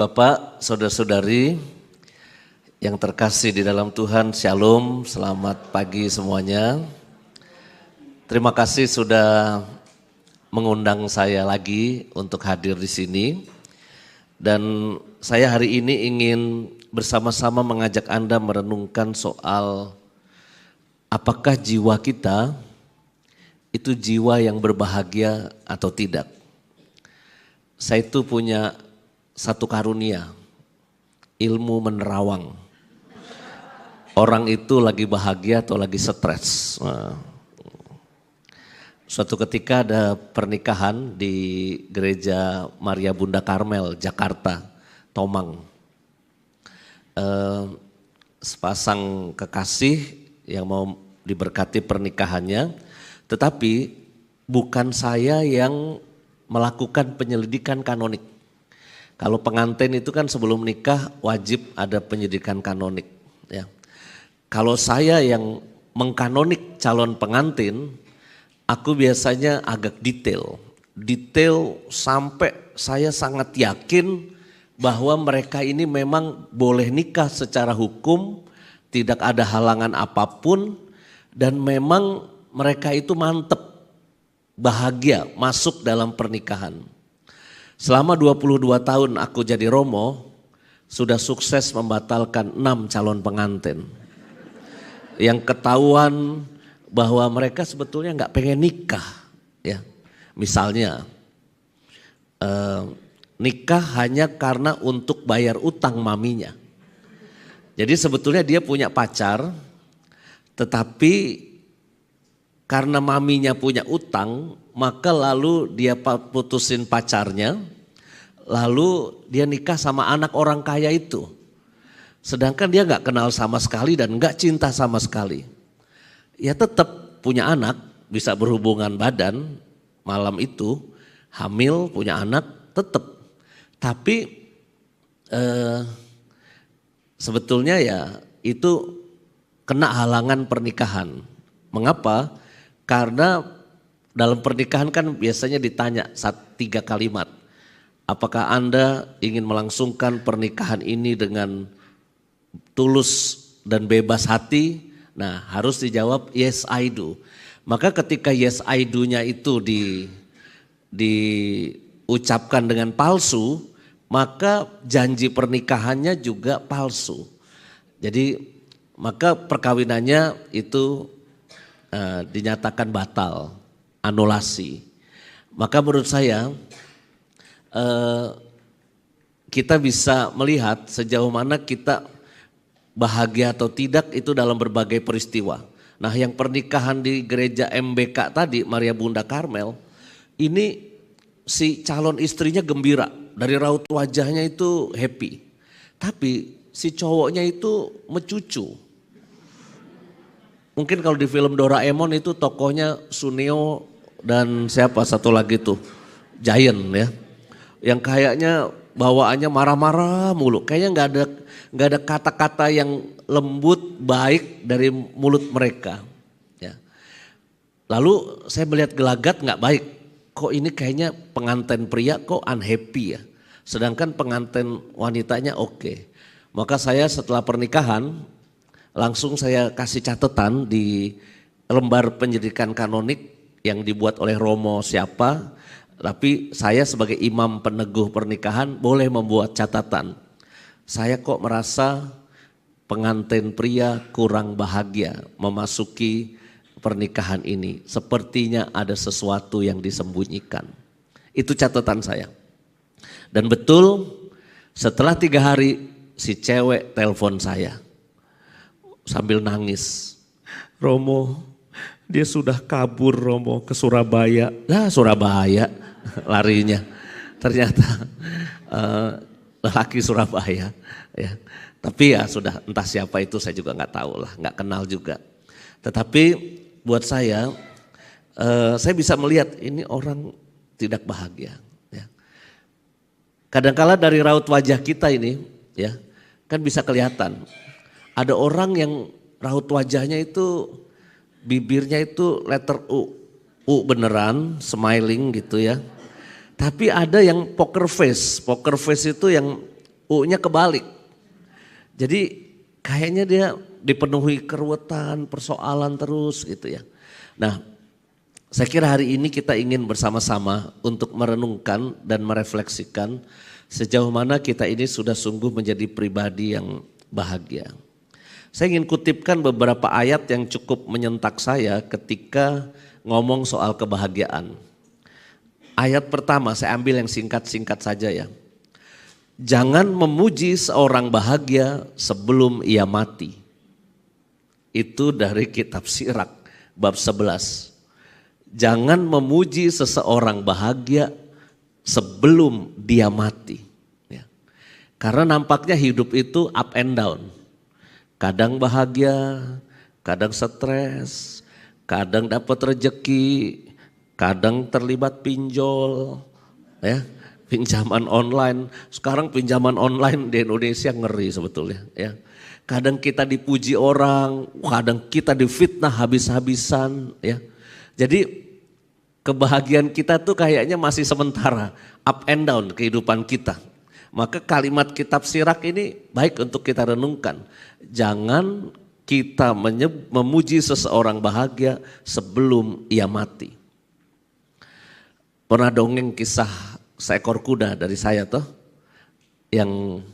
Bapak, saudara-saudari yang terkasih di dalam Tuhan, Shalom, selamat pagi semuanya. Terima kasih sudah mengundang saya lagi untuk hadir di sini. Dan saya hari ini ingin bersama-sama mengajak Anda merenungkan soal apakah jiwa kita itu jiwa yang berbahagia atau tidak. Saya itu punya satu karunia, ilmu menerawang. Orang itu lagi bahagia atau lagi stres. Suatu ketika ada pernikahan di gereja Maria Bunda Karmel, Jakarta, Tomang. Sepasang kekasih yang mau diberkati pernikahannya, tetapi bukan saya yang melakukan penyelidikan kanonik. Kalau pengantin itu kan sebelum nikah wajib ada penyelidikan kanonik. Ya. Kalau saya yang mengkanonik calon pengantin, aku biasanya agak detail. Detail sampai saya sangat yakin bahwa mereka ini memang boleh nikah secara hukum, tidak ada halangan apapun, dan memang mereka itu mantep, bahagia masuk dalam pernikahan. Selama 22 tahun aku jadi romo, sudah sukses membatalkan 6 calon pengantin. Yang ketahuan bahwa mereka sebetulnya nggak pengen nikah. Ya. Misalnya nikah hanya karena untuk bayar utang maminya. Jadi sebetulnya dia punya pacar, tetapi karena maminya punya utang, maka lalu dia putusin pacarnya, lalu dia nikah sama anak orang kaya itu. Sedangkan dia gak kenal sama sekali dan gak cinta sama sekali. Ya tetap punya anak, bisa berhubungan badan malam itu, hamil, punya anak, tetap. Tapi sebetulnya ya itu kena halangan pernikahan. Mengapa? Karena dalam pernikahan kan biasanya ditanya 3 kalimat. Apakah Anda ingin melangsungkan pernikahan ini dengan tulus dan bebas hati? Nah, harus dijawab yes I do. Maka ketika yes I do-nya itu diucapkan dengan palsu, maka janji pernikahannya juga palsu. Jadi maka perkawinannya itu dinyatakan batal, anulasi. Maka menurut saya kita bisa melihat sejauh mana kita bahagia atau tidak itu dalam berbagai peristiwa. Nah, yang pernikahan di gereja MBK tadi, Maria Bunda Karmel, ini si calon istrinya gembira, dari raut wajahnya itu happy. Tapi si cowoknya itu mecucu. Mungkin kalau di film Doraemon itu tokohnya Suneo dan siapa satu lagi tuh, Giant ya. Yang kayaknya bawaannya marah-marah mulu, kayaknya nggak ada kata-kata yang lembut baik dari mulut mereka. Ya. Lalu saya melihat gelagat nggak baik, kok ini kayaknya pengantin pria kok unhappy ya, sedangkan pengantin wanitanya oke. Maka saya setelah pernikahan langsung saya kasih catatan di lembar penyelidikan kanonik yang dibuat oleh Romo siapa, tapi saya sebagai imam peneguh pernikahan boleh membuat catatan. Saya kok merasa pengantin pria kurang bahagia memasuki pernikahan ini. Sepertinya ada sesuatu yang disembunyikan. Itu catatan saya. Dan betul setelah 3 hari si cewek telepon saya sambil nangis. Romo, dia sudah kabur Romo ke Surabaya. Nah Surabaya larinya. Ternyata lelaki Surabaya. Ya. Tapi ya sudah entah siapa itu saya juga nggak tahu lah, nggak kenal juga. Tetapi buat saya bisa melihat ini orang tidak bahagia. Ya. Kadangkala dari raut wajah kita ini ya kan bisa kelihatan. Ada orang yang raut wajahnya itu bibirnya itu letter U. U beneran, smiling gitu ya. Tapi ada yang poker face. Poker face itu yang U-nya kebalik. Jadi kayaknya dia dipenuhi keruwetan, persoalan terus gitu ya. Nah, saya kira hari ini kita ingin bersama-sama untuk merenungkan dan merefleksikan sejauh mana kita ini sudah sungguh menjadi pribadi yang bahagia. Saya ingin kutipkan beberapa ayat yang cukup menyentak saya ketika ngomong soal kebahagiaan. Ayat pertama saya ambil yang singkat-singkat saja ya. Jangan memuji seorang bahagia sebelum ia mati. Itu dari kitab Sirak bab 11. Jangan memuji seseorang bahagia sebelum dia mati. Ya. Karena nampaknya hidup itu up and down. Kadang bahagia, kadang stres, kadang dapat rejeki, kadang terlibat pinjol, ya, pinjaman online. Sekarang pinjaman online di Indonesia ngeri sebetulnya. Ya. Kadang kita dipuji orang, kadang kita difitnah habis-habisan. Ya. Jadi kebahagiaan kita tuh kayaknya masih sementara, up and down kehidupan kita. Maka kalimat kitab Sirak ini baik untuk kita renungkan. Jangan kita memuji seseorang bahagia sebelum ia mati. Pernah dongeng kisah seekor kuda dari saya tuh, yang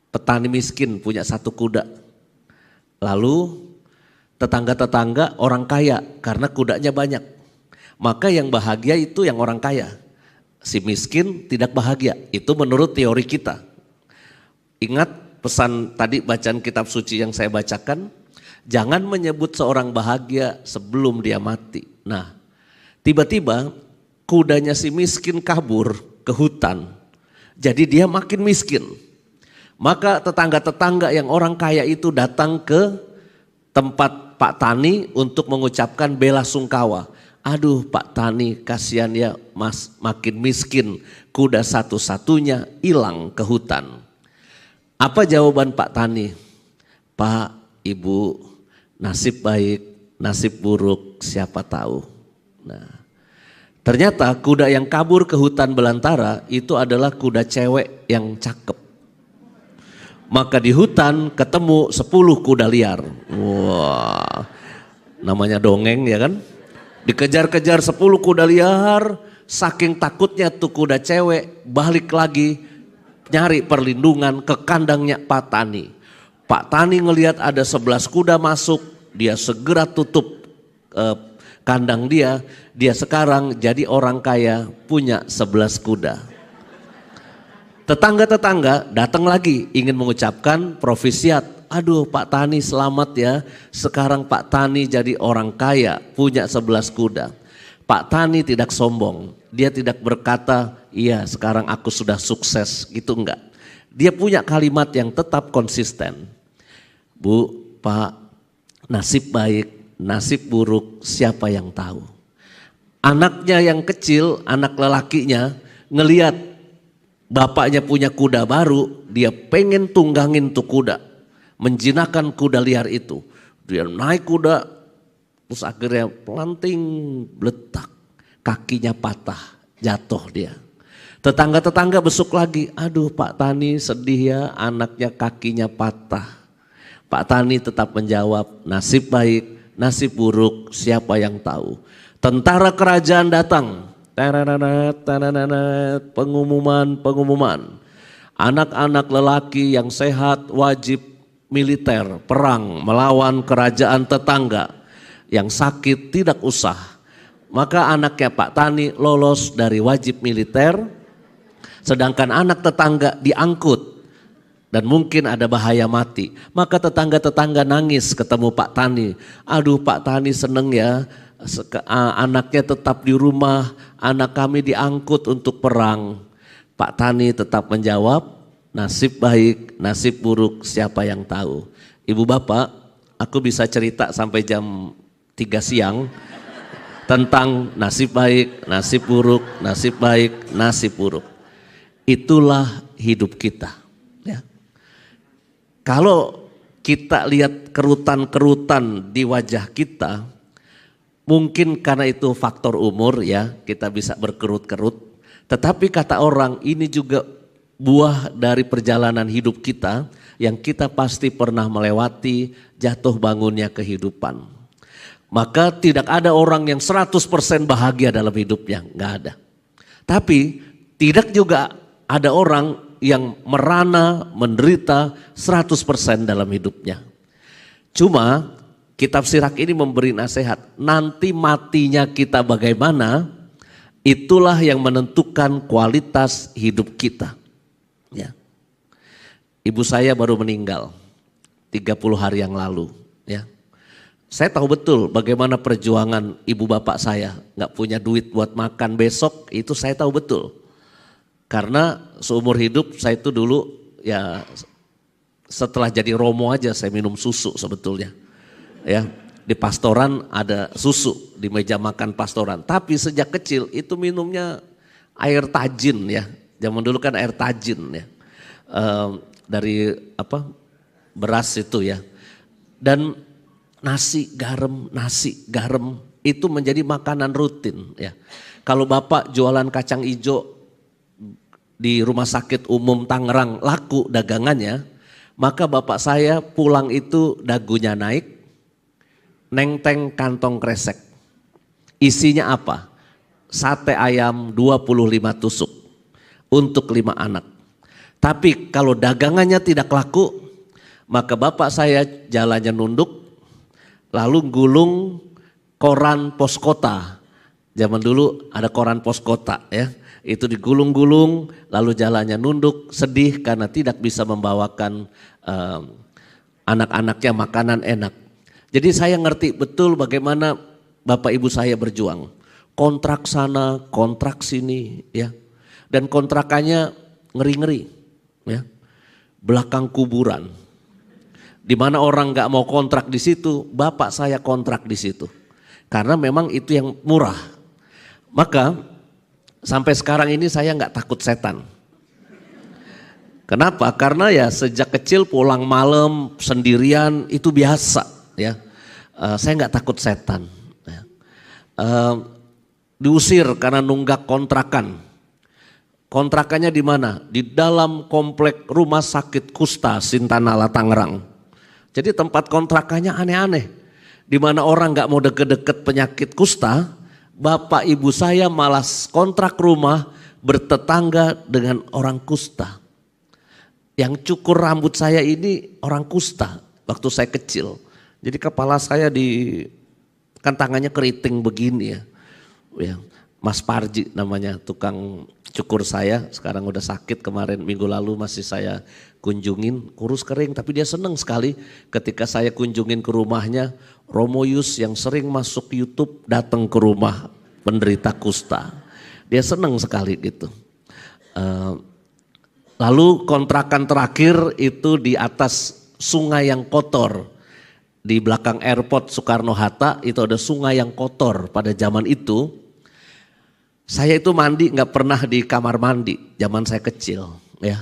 petani miskin punya satu kuda. Lalu tetangga-tetangga orang kaya karena kudanya banyak. Maka yang bahagia itu yang orang kaya. Si miskin tidak bahagia. Itu menurut teori kita. Ingat pesan tadi bacaan kitab suci yang saya bacakan. Jangan menyebut seorang bahagia sebelum dia mati. Nah, tiba-tiba kudanya si miskin kabur ke hutan. Jadi dia makin miskin. Maka tetangga-tetangga yang orang kaya itu datang ke tempat Pak Tani untuk mengucapkan bela sungkawa. Aduh Pak Tani, kasihan ya mas, makin miskin, kuda satu-satunya hilang ke hutan. Apa jawaban Pak Tani? Pak, Ibu, nasib baik, nasib buruk siapa tahu. Nah, ternyata kuda yang kabur ke hutan belantara itu adalah kuda cewek yang cakep. Maka di hutan ketemu 10 kuda liar. Wah, namanya dongeng ya kan? Dikejar-kejar 10 kuda liar, saking takutnya tuh kuda cewek balik lagi nyari perlindungan ke kandangnya Pak Tani. Pak Tani ngelihat ada 11 kuda masuk, dia segera tutup kandang dia sekarang jadi orang kaya punya 11 kuda. Tetangga-tetangga datang lagi ingin mengucapkan profisiat. Aduh Pak Tani selamat ya, sekarang Pak Tani jadi orang kaya punya 11 kuda. Pak Tani tidak sombong, dia tidak berkata iya sekarang aku sudah sukses gitu enggak. Dia punya kalimat yang tetap konsisten. Bu, Pak, nasib baik, nasib buruk siapa yang tahu. Anaknya yang kecil, anak lelakinya ngelihat bapaknya punya kuda baru, dia pengen tunggangin tuh kuda. Menjinakkan kuda liar itu. Dia naik kuda, terus akhirnya pelanting, beletak, kakinya patah, jatuh dia. Tetangga-tetangga besuk lagi, aduh Pak Tani sedih ya anaknya kakinya patah. Pak Tani tetap menjawab, nasib baik, nasib buruk siapa yang tahu. Tentara kerajaan datang, pengumuman. Anak-anak lelaki yang sehat wajib militer perang melawan kerajaan tetangga, yang sakit tidak usah. Maka anaknya Pak Tani lolos dari wajib militer, sedangkan anak tetangga diangkut dan mungkin ada bahaya mati. Maka tetangga-tetangga nangis ketemu Pak Tani. Aduh Pak Tani seneng ya, anaknya tetap di rumah, anak kami diangkut untuk perang. Pak Tani tetap menjawab, nasib baik, nasib buruk siapa yang tahu. Ibu bapak, aku bisa cerita sampai jam 3 siang tentang nasib baik, nasib buruk, nasib baik, nasib buruk. Itulah hidup kita. Ya. Kalau kita lihat kerutan-kerutan di wajah kita, mungkin karena itu faktor umur ya, kita bisa berkerut-kerut. Tetapi kata orang ini juga buah dari perjalanan hidup kita yang kita pasti pernah melewati jatuh bangunnya kehidupan. Maka tidak ada orang yang 100% bahagia dalam hidupnya, nggak ada. Tapi tidak juga ada orang yang merana, menderita 100% dalam hidupnya. Cuma kitab Sirach ini memberi nasihat, nanti matinya kita bagaimana, itulah yang menentukan kualitas hidup kita. Ya. Ibu saya baru meninggal 30 hari yang lalu. Ya. Saya tahu betul bagaimana perjuangan ibu bapak saya, nggak punya duit buat makan besok, itu saya tahu betul. Karena seumur hidup saya itu dulu ya setelah jadi romo aja saya minum susu sebetulnya. Ya, di pastoran ada susu di meja makan pastoran. Tapi sejak kecil itu minumnya air tajin ya. Zaman dulu kan air tajin ya. Dari beras itu ya. Dan nasi garam itu menjadi makanan rutin ya. Kalau Bapak jualan kacang hijau di Rumah Sakit Umum Tangerang laku dagangannya, maka bapak saya pulang itu dagunya naik, nengteng kantong kresek. Isinya apa? Sate ayam 25 tusuk untuk 5 anak. Tapi kalau dagangannya tidak laku, maka bapak saya jalannya nunduk, lalu gulung koran pos kota. Zaman dulu ada koran pos kota ya. Itu digulung-gulung lalu jalannya nunduk, sedih karena tidak bisa membawakan anak-anaknya makanan enak. Jadi saya ngerti betul bagaimana bapak ibu saya berjuang. Kontrak sana, kontrak sini ya. Dan kontrakannya ngeri-ngeri ya. Belakang kuburan. Di mana orang nggak mau kontrak di situ, bapak saya kontrak di situ. Karena memang itu yang murah. Maka sampai sekarang ini saya nggak takut setan. Kenapa? Karena ya sejak kecil pulang malam sendirian itu biasa ya. Saya nggak takut setan. Ya. Diusir karena nunggak kontrakan. Kontrakannya di mana? Di dalam komplek Rumah Sakit Kusta Sintanala Tangerang. Jadi tempat kontrakannya aneh-aneh. Di mana orang nggak mau deket-deket penyakit kusta. Bapak ibu saya malah kontrak rumah bertetangga dengan orang kusta. Yang cukur rambut saya ini orang kusta waktu saya kecil. Jadi kepala saya kan tangannya keriting begini ya. Ya, Mas Parji namanya tukang cukur saya, sekarang udah sakit, kemarin minggu lalu masih saya kunjungin, kurus kering, tapi dia seneng sekali ketika saya kunjungin ke rumahnya. Romo Yus yang sering masuk YouTube datang ke rumah penderita kusta. Dia seneng sekali gitu. Lalu kontrakan terakhir itu di atas sungai yang kotor. Di belakang airport Soekarno-Hatta itu ada sungai yang kotor pada zaman itu. Saya itu mandi nggak pernah di kamar mandi zaman saya kecil ya.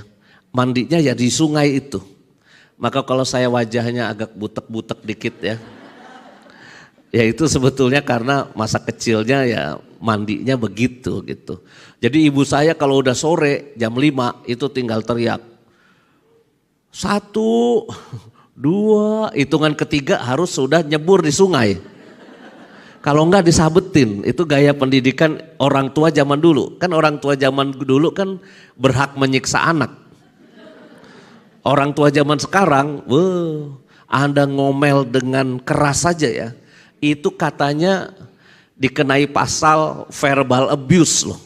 Mandinya ya di sungai itu. Maka kalau saya wajahnya agak butek-butek dikit ya. Ya itu sebetulnya karena masa kecilnya ya mandinya begitu gitu. Jadi ibu saya kalau udah sore jam 5 itu tinggal teriak. 1, 2, hitungan ketiga harus sudah nyebur di sungai. Kalau enggak disabetin, itu gaya pendidikan orang tua zaman dulu. Kan orang tua zaman dulu kan berhak menyiksa anak. Orang tua zaman sekarang, Anda ngomel dengan keras saja ya. Itu katanya dikenai pasal verbal abuse loh.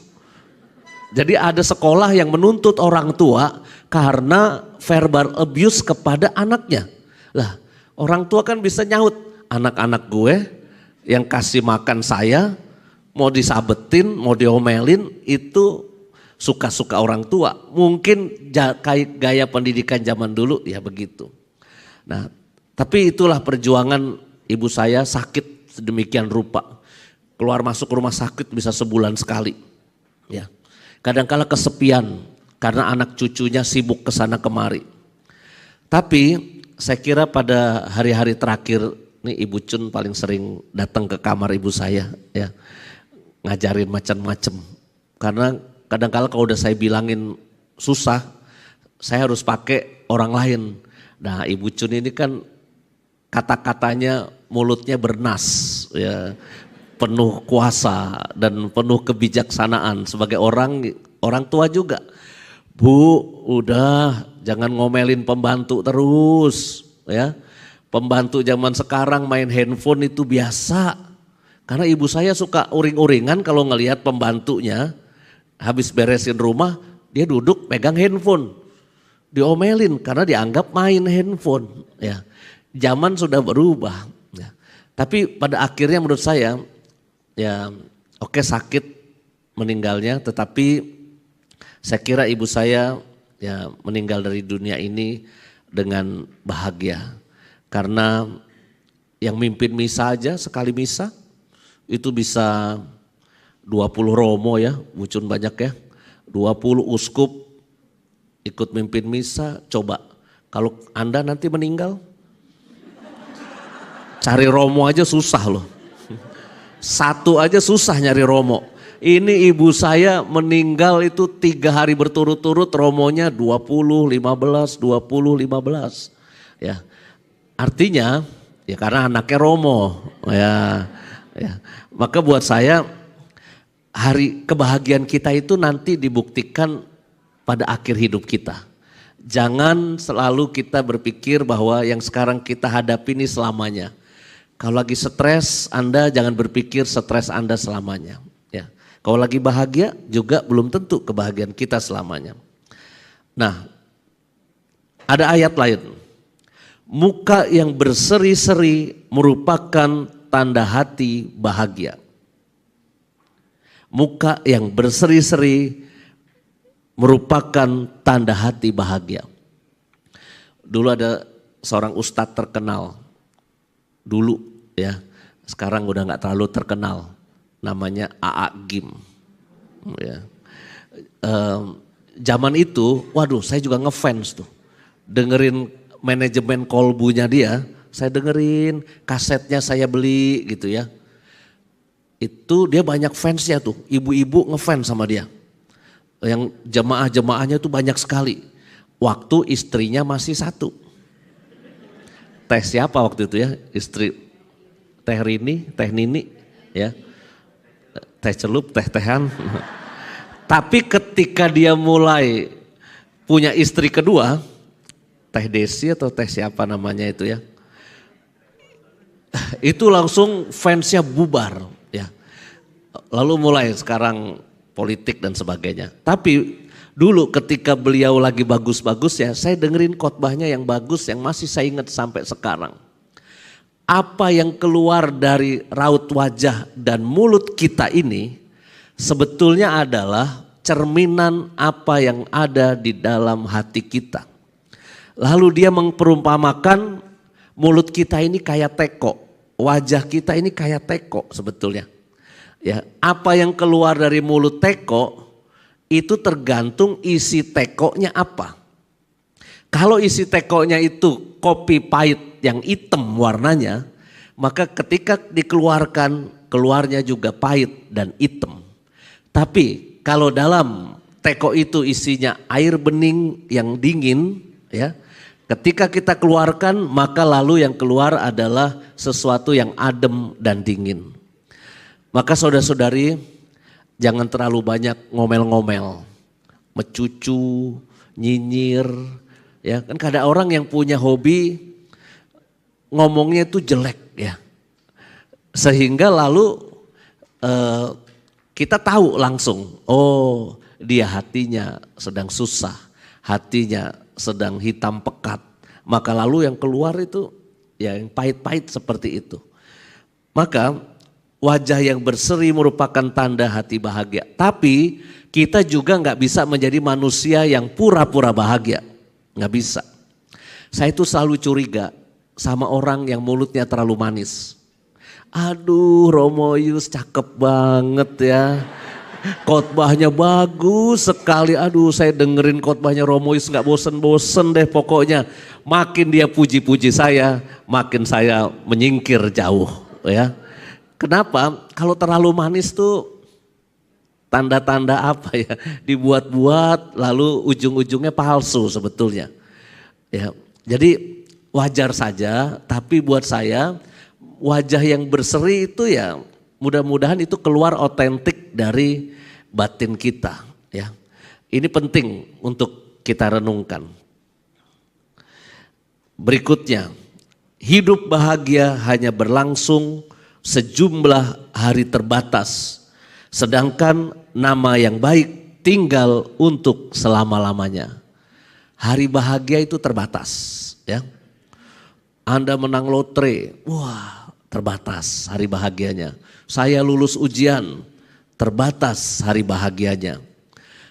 Jadi ada sekolah yang menuntut orang tua karena verbal abuse kepada anaknya. Lah orang tua kan bisa nyaut, anak-anak gue yang kasih makan saya mau disabetin, mau diomelin itu suka-suka orang tua. Mungkin gaya pendidikan zaman dulu ya begitu. Nah tapi itulah perjuangan ibu saya sakit sedemikian rupa. Keluar masuk rumah sakit bisa sebulan sekali. Ya. Kadang-kala kesepian karena anak cucunya sibuk kesana kemari. Tapi saya kira pada hari-hari terakhir nih Ibu Cun paling sering datang ke kamar ibu saya ya. Ngajarin macam-macam. Karena kadang-kala kalau udah saya bilangin susah, saya harus pakai orang lain. Nah Ibu Cun ini kan kata-katanya mulutnya bernas ya, penuh kuasa dan penuh kebijaksanaan sebagai orang tua juga. Bu, udah jangan ngomelin pembantu terus ya. Pembantu zaman sekarang main handphone itu biasa. Karena ibu saya suka uring-uringan kalau ngelihat pembantunya habis beresin rumah, dia duduk pegang handphone. Diomelin karena dianggap main handphone ya. Zaman sudah berubah ya. Tapi pada akhirnya menurut saya ya oke sakit meninggalnya, tetapi saya kira ibu saya ya meninggal dari dunia ini dengan bahagia. Karena yang mimpin misa aja sekali misa itu bisa 20 romo ya, Bucun banyak ya. 20 uskup ikut mimpin misa. Coba kalau Anda nanti meninggal, cari romo aja susah loh. Satu aja susah nyari romo. Ini ibu saya meninggal itu 3 hari berturut-turut, romonya 20, 15, 20, 15. Ya. Artinya ya karena anaknya romo ya. Maka buat saya hari kebahagiaan kita itu nanti dibuktikan pada akhir hidup kita. Jangan selalu kita berpikir bahwa yang sekarang kita hadapi ini selamanya. Kalau lagi stres, Anda jangan berpikir stres Anda selamanya. Ya. Kalau lagi bahagia juga belum tentu kebahagiaan kita selamanya. Nah, ada ayat lain. Muka yang berseri-seri merupakan tanda hati bahagia. Muka yang berseri-seri merupakan tanda hati bahagia. Dulu ada seorang ustadz terkenal. Dulu ya, sekarang udah gak terlalu terkenal. Namanya A.A. Gim. Ya. Zaman itu, waduh saya juga ngefans tuh. Dengerin manajemen kolbunya dia, saya dengerin, kasetnya saya beli gitu ya. Itu dia banyak fansnya tuh, ibu-ibu ngefans sama dia. Yang jemaah-jemaahnya tuh banyak sekali. Waktu istrinya masih satu. Teh siapa waktu itu ya, istri Teh Rini, Teh Nini ya. Teh Celup, Teh Tehan. Tapi ketika dia mulai punya istri kedua, Teh Desi atau Teh siapa namanya itu ya. Itu langsung fansnya bubar ya. Lalu mulai sekarang politik dan sebagainya. Tapi dulu ketika beliau lagi bagus-bagus ya, saya dengerin khotbahnya yang bagus yang masih saya ingat sampai sekarang. Apa yang keluar dari raut wajah dan mulut kita ini sebetulnya adalah cerminan apa yang ada di dalam hati kita. Lalu dia memperumpamakan mulut kita ini kayak teko, wajah kita ini kayak teko sebetulnya. Ya, apa yang keluar dari mulut teko itu tergantung isi tekonya apa. Kalau isi tekonya itu kopi pahit yang hitam warnanya, maka ketika dikeluarkan keluarnya juga pahit dan hitam. Tapi kalau dalam teko itu isinya air bening yang dingin ya, ketika kita keluarkan maka lalu yang keluar adalah sesuatu yang adem dan dingin. Maka saudara-saudari jangan terlalu banyak ngomel-ngomel, mencucu, nyinyir. Ya, kan ada orang yang punya hobi ngomongnya itu jelek ya. Sehingga lalu kita tahu langsung, oh dia hatinya sedang susah, hatinya sedang hitam pekat. Maka lalu yang keluar itu ya yang pahit-pahit seperti itu. Maka wajah yang berseri merupakan tanda hati bahagia. Tapi kita juga nggak bisa menjadi manusia yang pura-pura bahagia. Nggak bisa. Saya itu selalu curiga sama orang yang mulutnya terlalu manis. Aduh Romo Yus cakep banget ya. Khotbahnya bagus sekali. Aduh saya dengerin khotbahnya Romo Yus nggak bosen-bosen deh pokoknya. Makin dia puji-puji saya, makin saya menyingkir jauh ya. Kenapa? Kalau terlalu manis tuh tanda-tanda apa ya, dibuat-buat lalu ujung-ujungnya palsu sebetulnya. Ya, jadi wajar saja, tapi buat saya wajah yang berseri itu ya mudah-mudahan itu keluar otentik dari batin kita ya. Ini penting untuk kita renungkan. Berikutnya, hidup bahagia hanya berlangsung sejumlah hari terbatas, sedangkan nama yang baik tinggal untuk selama-lamanya. Hari bahagia itu terbatas ya. Anda menang lotre, wah terbatas hari bahagianya. Saya lulus ujian, terbatas hari bahagianya.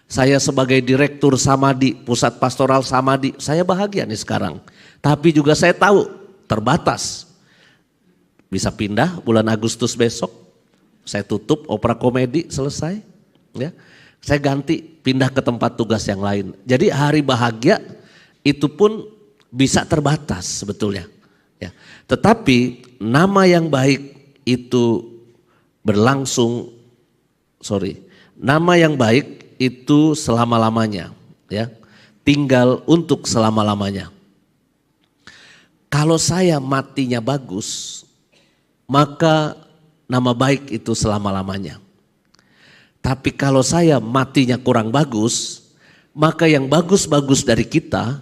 Saya sebagai direktur Samadi, pusat pastoral Samadi, saya bahagia nih sekarang. Tapi juga saya tahu terbatas. Bisa pindah bulan Agustus besok, saya tutup opera komedi selesai. Ya, saya ganti pindah ke tempat tugas yang lain. Jadi hari bahagia itu pun bisa terbatas sebetulnya. Ya, tetapi nama yang baik itu berlangsung, nama yang baik itu selama-lamanya, ya, tinggal untuk selama-lamanya. Kalau saya matinya bagus, maka nama baik itu selama-lamanya. Tapi kalau saya matinya kurang bagus, maka yang bagus-bagus dari kita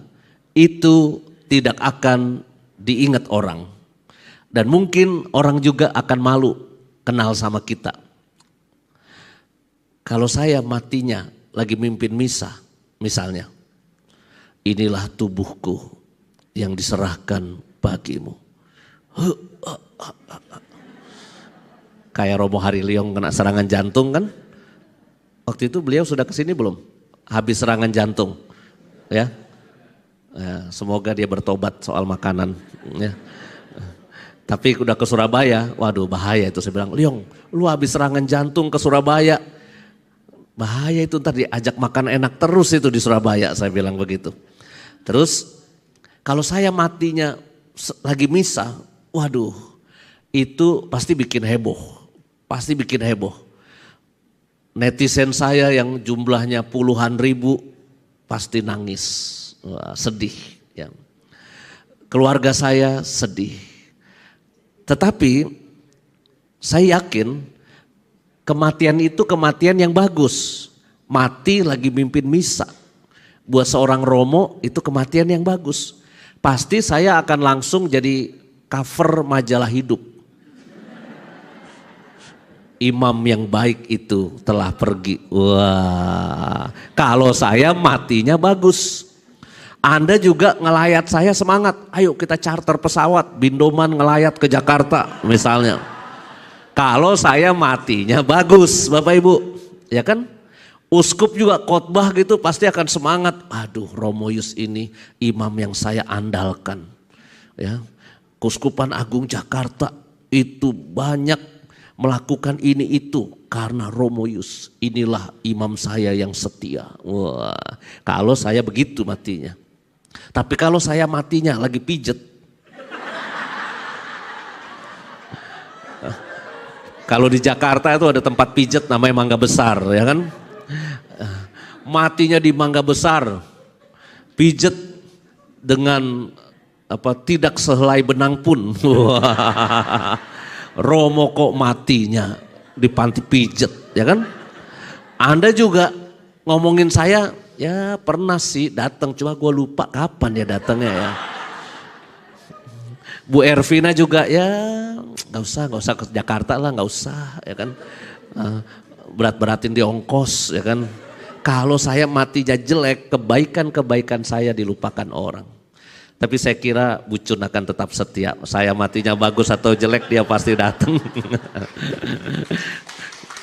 itu tidak akan diingat orang. Dan mungkin orang juga akan malu kenal sama kita. Kalau saya matinya lagi mimpin misa misalnya, inilah tubuhku yang diserahkan bagimu. Kayak Romo Hariliong kena serangan jantung kan. Waktu itu beliau sudah kesini belum? Habis serangan jantung. Ya, semoga dia bertobat soal makanan. Ya. Tapi udah ke Surabaya, waduh bahaya itu. Saya bilang, Liong lu habis serangan jantung ke Surabaya. Bahaya itu, ntar diajak makan enak terus itu di Surabaya, saya bilang begitu. Terus kalau saya matinya lagi misa, waduh itu pasti bikin heboh. Pasti bikin heboh. Netizen saya yang jumlahnya puluhan ribu pasti nangis, wah, sedih. Ya. Keluarga saya sedih. Tetapi saya yakin kematian itu kematian yang bagus. Mati lagi mimpin misa. Buat seorang Romo itu kematian yang bagus. Pasti saya akan langsung jadi cover majalah Hidup. Imam yang baik itu telah pergi. Wah, kalau saya matinya bagus. Anda juga ngelayat saya semangat. Ayo kita charter pesawat, Bindoman ngelayat ke Jakarta misalnya. Kalau saya matinya bagus, Bapak Ibu, ya kan? Uskup juga khotbah gitu pasti akan semangat. Aduh, Romo Yus ini imam yang saya andalkan. Ya, Keuskupan Agung Jakarta itu banyak melakukan ini itu karena Romo Yus. Inilah imam saya yang setia. Wah, kalau saya begitu matinya. Tapi kalau saya matinya lagi pijet. Kalau di Jakarta itu ada tempat pijet namanya Mangga Besar, ya kan? Matinya di Mangga Besar, pijet dengan tidak sehelai benang pun. Romo kok matinya di panti pijet, ya kan? Anda juga ngomongin saya, ya pernah sih datang, cuma gue lupa kapan ya datangnya ya. Bu Ervina juga ya nggak usah ke Jakarta lah, nggak usah, ya kan? Berat-beratin di ongkos, ya kan? Kalau saya matinya jelek, kebaikan-kebaikan saya dilupakan orang. Tapi saya kira Bu Cun akan tetap setia. Saya matinya bagus atau jelek dia pasti datang.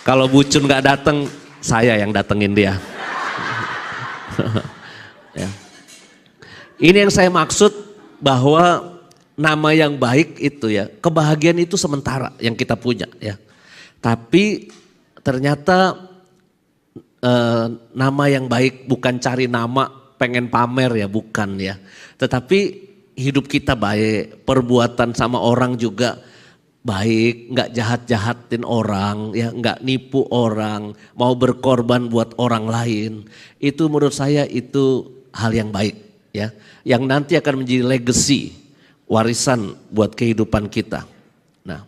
Kalau Bu Cun nggak datang, saya yang datengin dia. Ya. Ini yang saya maksud bahwa nama yang baik itu ya, kebahagiaan itu sementara yang kita punya ya. Tapi ternyata nama yang baik bukan cari nama pengen pamer ya, bukan ya. Tetapi hidup kita baik, perbuatan sama orang juga baik, nggak jahat-jahatin orang, ya nggak nipu orang, mau berkorban buat orang lain, itu menurut saya itu hal yang baik, ya, yang nanti akan menjadi legacy, warisan buat kehidupan kita. Nah,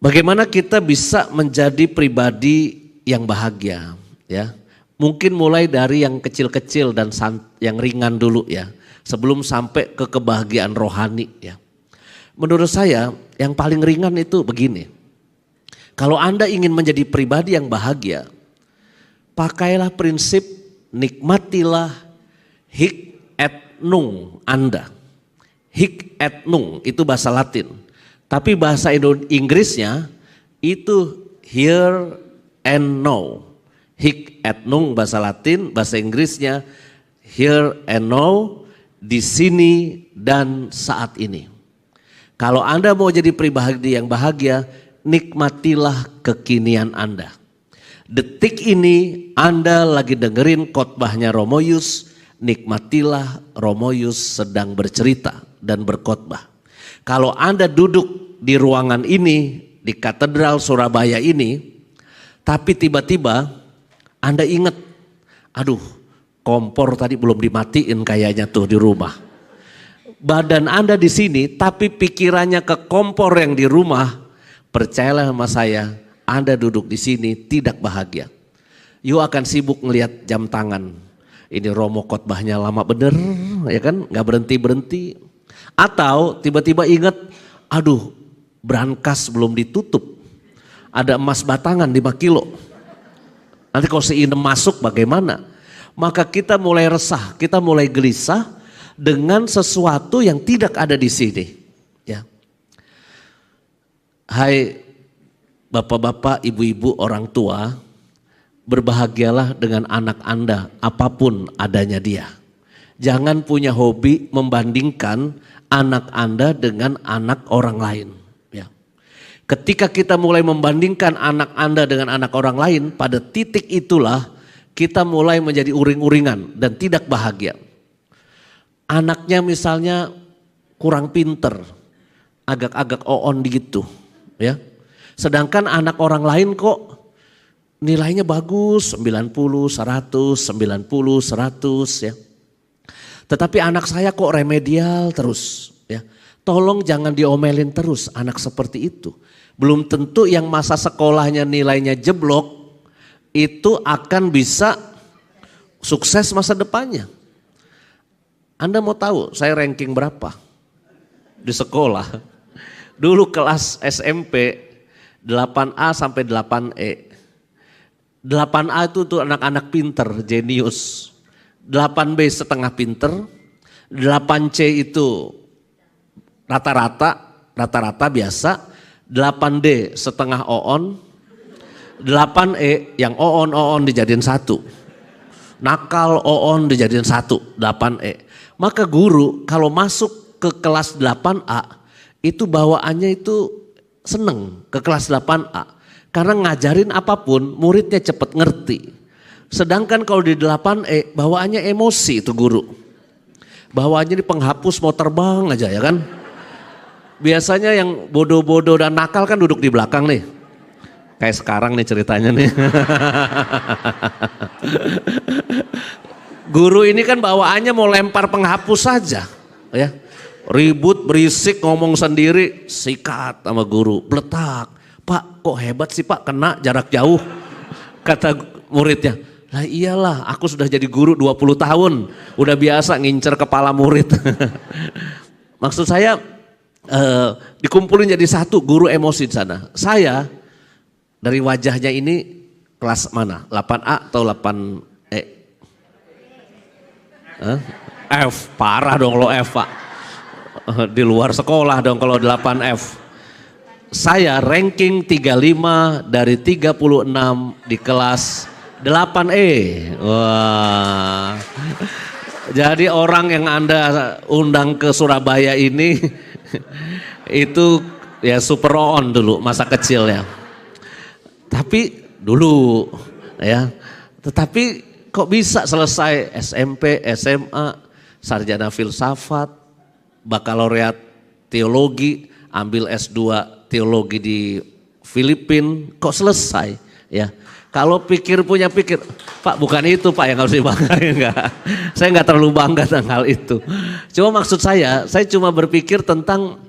bagaimana kita bisa menjadi pribadi yang bahagia, ya? Mungkin mulai dari yang kecil-kecil dan yang ringan dulu, ya, sebelum sampai ke kebahagiaan rohani, ya. Menurut saya yang paling ringan itu begini. Kalau Anda ingin menjadi pribadi yang bahagia, pakailah prinsip nikmatilah hic et nunc Anda. Hic et nunc itu bahasa Latin. Tapi bahasa Inggrisnya itu here and now. Hic et nunc bahasa Latin, bahasa Inggrisnya here and now, di sini dan saat ini. Kalau Anda mau jadi pribadi yang bahagia, nikmatilah kekinian Anda. Detik ini Anda lagi dengerin khotbahnya Romo Yus, nikmatilah Romo Yus sedang bercerita dan berkhotbah. Kalau Anda duduk di ruangan ini, di Katedral Surabaya ini, tapi tiba-tiba Anda ingat, aduh kompor tadi belum dimatiin kayaknya tuh di rumah. Badan Anda di sini tapi pikirannya ke kompor yang di rumah, percayalah sama saya, Anda duduk di sini tidak bahagia. You akan sibuk ngelihat jam tangan. Ini Romo khotbahnya lama bener, ya kan, nggak berhenti-berhenti. Atau tiba-tiba ingat, aduh brankas belum ditutup, ada emas batangan 5 kilo. Nanti kalau seinem masuk bagaimana? Maka kita mulai resah, kita mulai gelisah dengan sesuatu yang tidak ada di sini. Ya. Hai bapak-bapak, ibu-ibu, orang tua, berbahagialah dengan anak Anda apapun adanya dia. Jangan punya hobi membandingkan anak Anda dengan anak orang lain. Ya. Ketika kita mulai membandingkan anak Anda dengan anak orang lain, pada titik itulah kita mulai menjadi uring-uringan dan tidak bahagia. Anaknya misalnya kurang pinter, agak-agak on gitu, ya. Sedangkan anak orang lain kok nilainya bagus, 90, 100, 90, 100, ya. Tetapi anak saya kok remedial terus, ya. Tolong jangan diomelin terus anak seperti itu. Belum tentu yang masa sekolahnya nilainya jeblok itu akan bisa sukses masa depannya. Anda mau tahu saya ranking berapa di sekolah? Dulu kelas SMP 8A sampai 8E. 8A itu tuh anak-anak pinter, jenius. 8B setengah pinter. 8C itu rata-rata biasa. 8D setengah oon. 8E yang oon dijadiin 1. Nakal oon dijadiin 1, 8E. Maka guru kalau masuk ke kelas 8A itu bawaannya itu seneng ke kelas 8A. Karena ngajarin apapun muridnya cepat ngerti. Sedangkan kalau di 8E bawaannya emosi itu guru. Bawaannya di penghapus mau terbang aja, ya kan. Biasanya yang bodoh-bodoh dan nakal kan duduk di belakang nih. Kayak sekarang nih ceritanya nih. Guru ini kan bawaannya mau lempar penghapus saja, ya. Ribut, berisik, ngomong sendiri, sikat sama guru, beletak. Pak, kok hebat sih Pak, kena jarak jauh. Kata muridnya, lah iyalah aku sudah jadi guru 20 tahun, udah biasa ngincer kepala murid. Maksud saya dikumpulin jadi satu, guru emosi di sana. Saya dari wajahnya ini kelas mana? 8A atau 8E? F, parah dong kalau F Pak. Di luar sekolah dong kalau 8F. Saya ranking 35 dari 36 di kelas 8E. Wah. Jadi orang yang Anda undang ke Surabaya ini itu ya super on dulu masa kecil ya. Tapi dulu ya. Tetapi kok bisa selesai SMP, SMA, sarjana filsafat, bakalaureat teologi, ambil S2 teologi di Filipina, kok selesai ya. Kalau punya pikir, Pak bukan itu Pak yang harus dibanggain, enggak. Saya enggak terlalu bangga dengan hal itu. Cuma maksud saya cuma berpikir tentang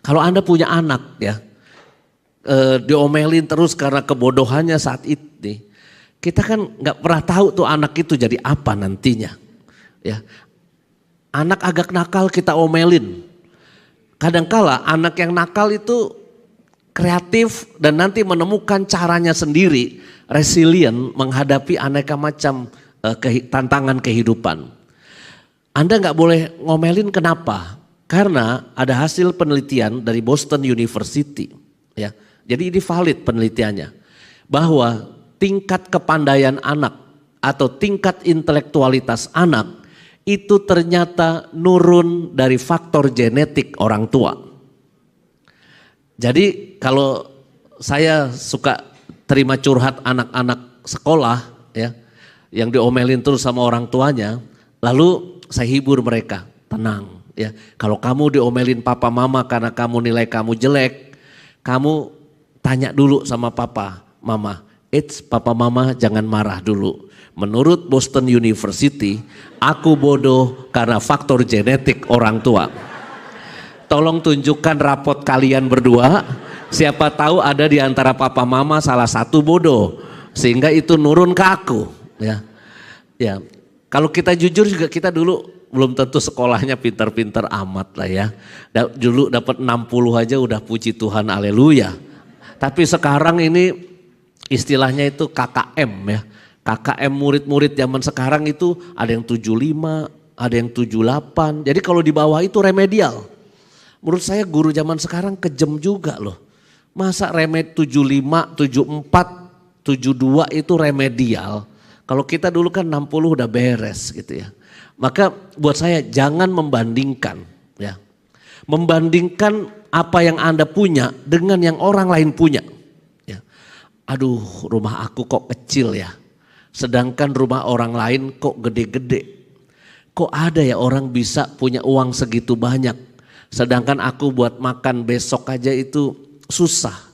kalau Anda punya anak ya, diomelin terus karena kebodohannya saat ini, kita kan nggak pernah tahu tuh anak itu jadi apa nantinya. Ya, anak agak nakal kita omelin. Kadangkala anak yang nakal itu kreatif dan nanti menemukan caranya sendiri, resilient menghadapi aneka macam tantangan kehidupan. Anda nggak boleh ngomelin kenapa? Karena ada hasil penelitian dari Boston University, ya. Jadi ini valid penelitiannya bahwa tingkat kepandaian anak atau tingkat intelektualitas anak itu ternyata nurun dari faktor genetik orang tua. Jadi kalau saya suka terima curhat anak-anak sekolah ya, yang diomelin terus sama orang tuanya, lalu saya hibur mereka, tenang ya. Kalau kamu diomelin papa mama karena kamu nilai kamu jelek, kamu tanya dulu sama papa mama. Papa mama jangan marah dulu. Menurut Boston University, aku bodoh karena faktor genetik orang tua. Tolong tunjukkan rapot kalian berdua, siapa tahu ada di antara papa mama salah satu bodoh, sehingga itu nurun ke aku. Ya, ya. Kalau kita jujur juga kita dulu belum tentu sekolahnya pintar-pintar amat lah ya. Dulu dapat 60 aja udah puji Tuhan, haleluya. Tapi sekarang ini istilahnya itu KKM ya. KKM murid-murid zaman sekarang itu ada yang 75, ada yang 78. Jadi kalau di bawah itu remedial. Menurut saya guru zaman sekarang kejam juga loh. Masa remed 75, 74, 72 itu remedial. Kalau kita dulu kan 60 udah beres gitu ya. Maka buat saya jangan membandingkan ya. Membandingkan apa yang Anda punya dengan yang orang lain punya. Ya. Aduh, rumah aku kok kecil ya. Sedangkan rumah orang lain kok gede-gede. Kok ada ya orang bisa punya uang segitu banyak. Sedangkan aku buat makan besok aja itu susah.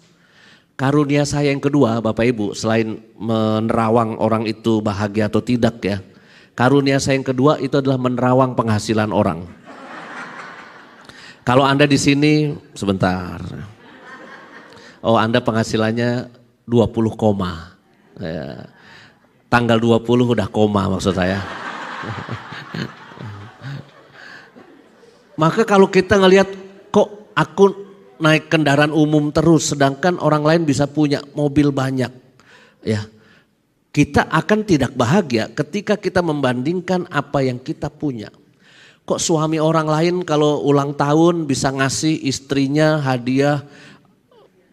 Karunia saya yang kedua Bapak Ibu, selain menerawang orang itu bahagia atau tidak ya. Karunia saya yang kedua itu adalah menerawang penghasilan orang. Kalau Anda di sini sebentar. Oh, Anda penghasilannya 20 koma. Ya. Tanggal 20 udah koma maksud saya. Maka kalau kita ngelihat kok aku naik kendaraan umum terus sedangkan orang lain bisa punya mobil banyak. Ya. Kita akan tidak bahagia ketika kita membandingkan apa yang kita punya. Kok suami orang lain kalau ulang tahun bisa ngasih istrinya hadiah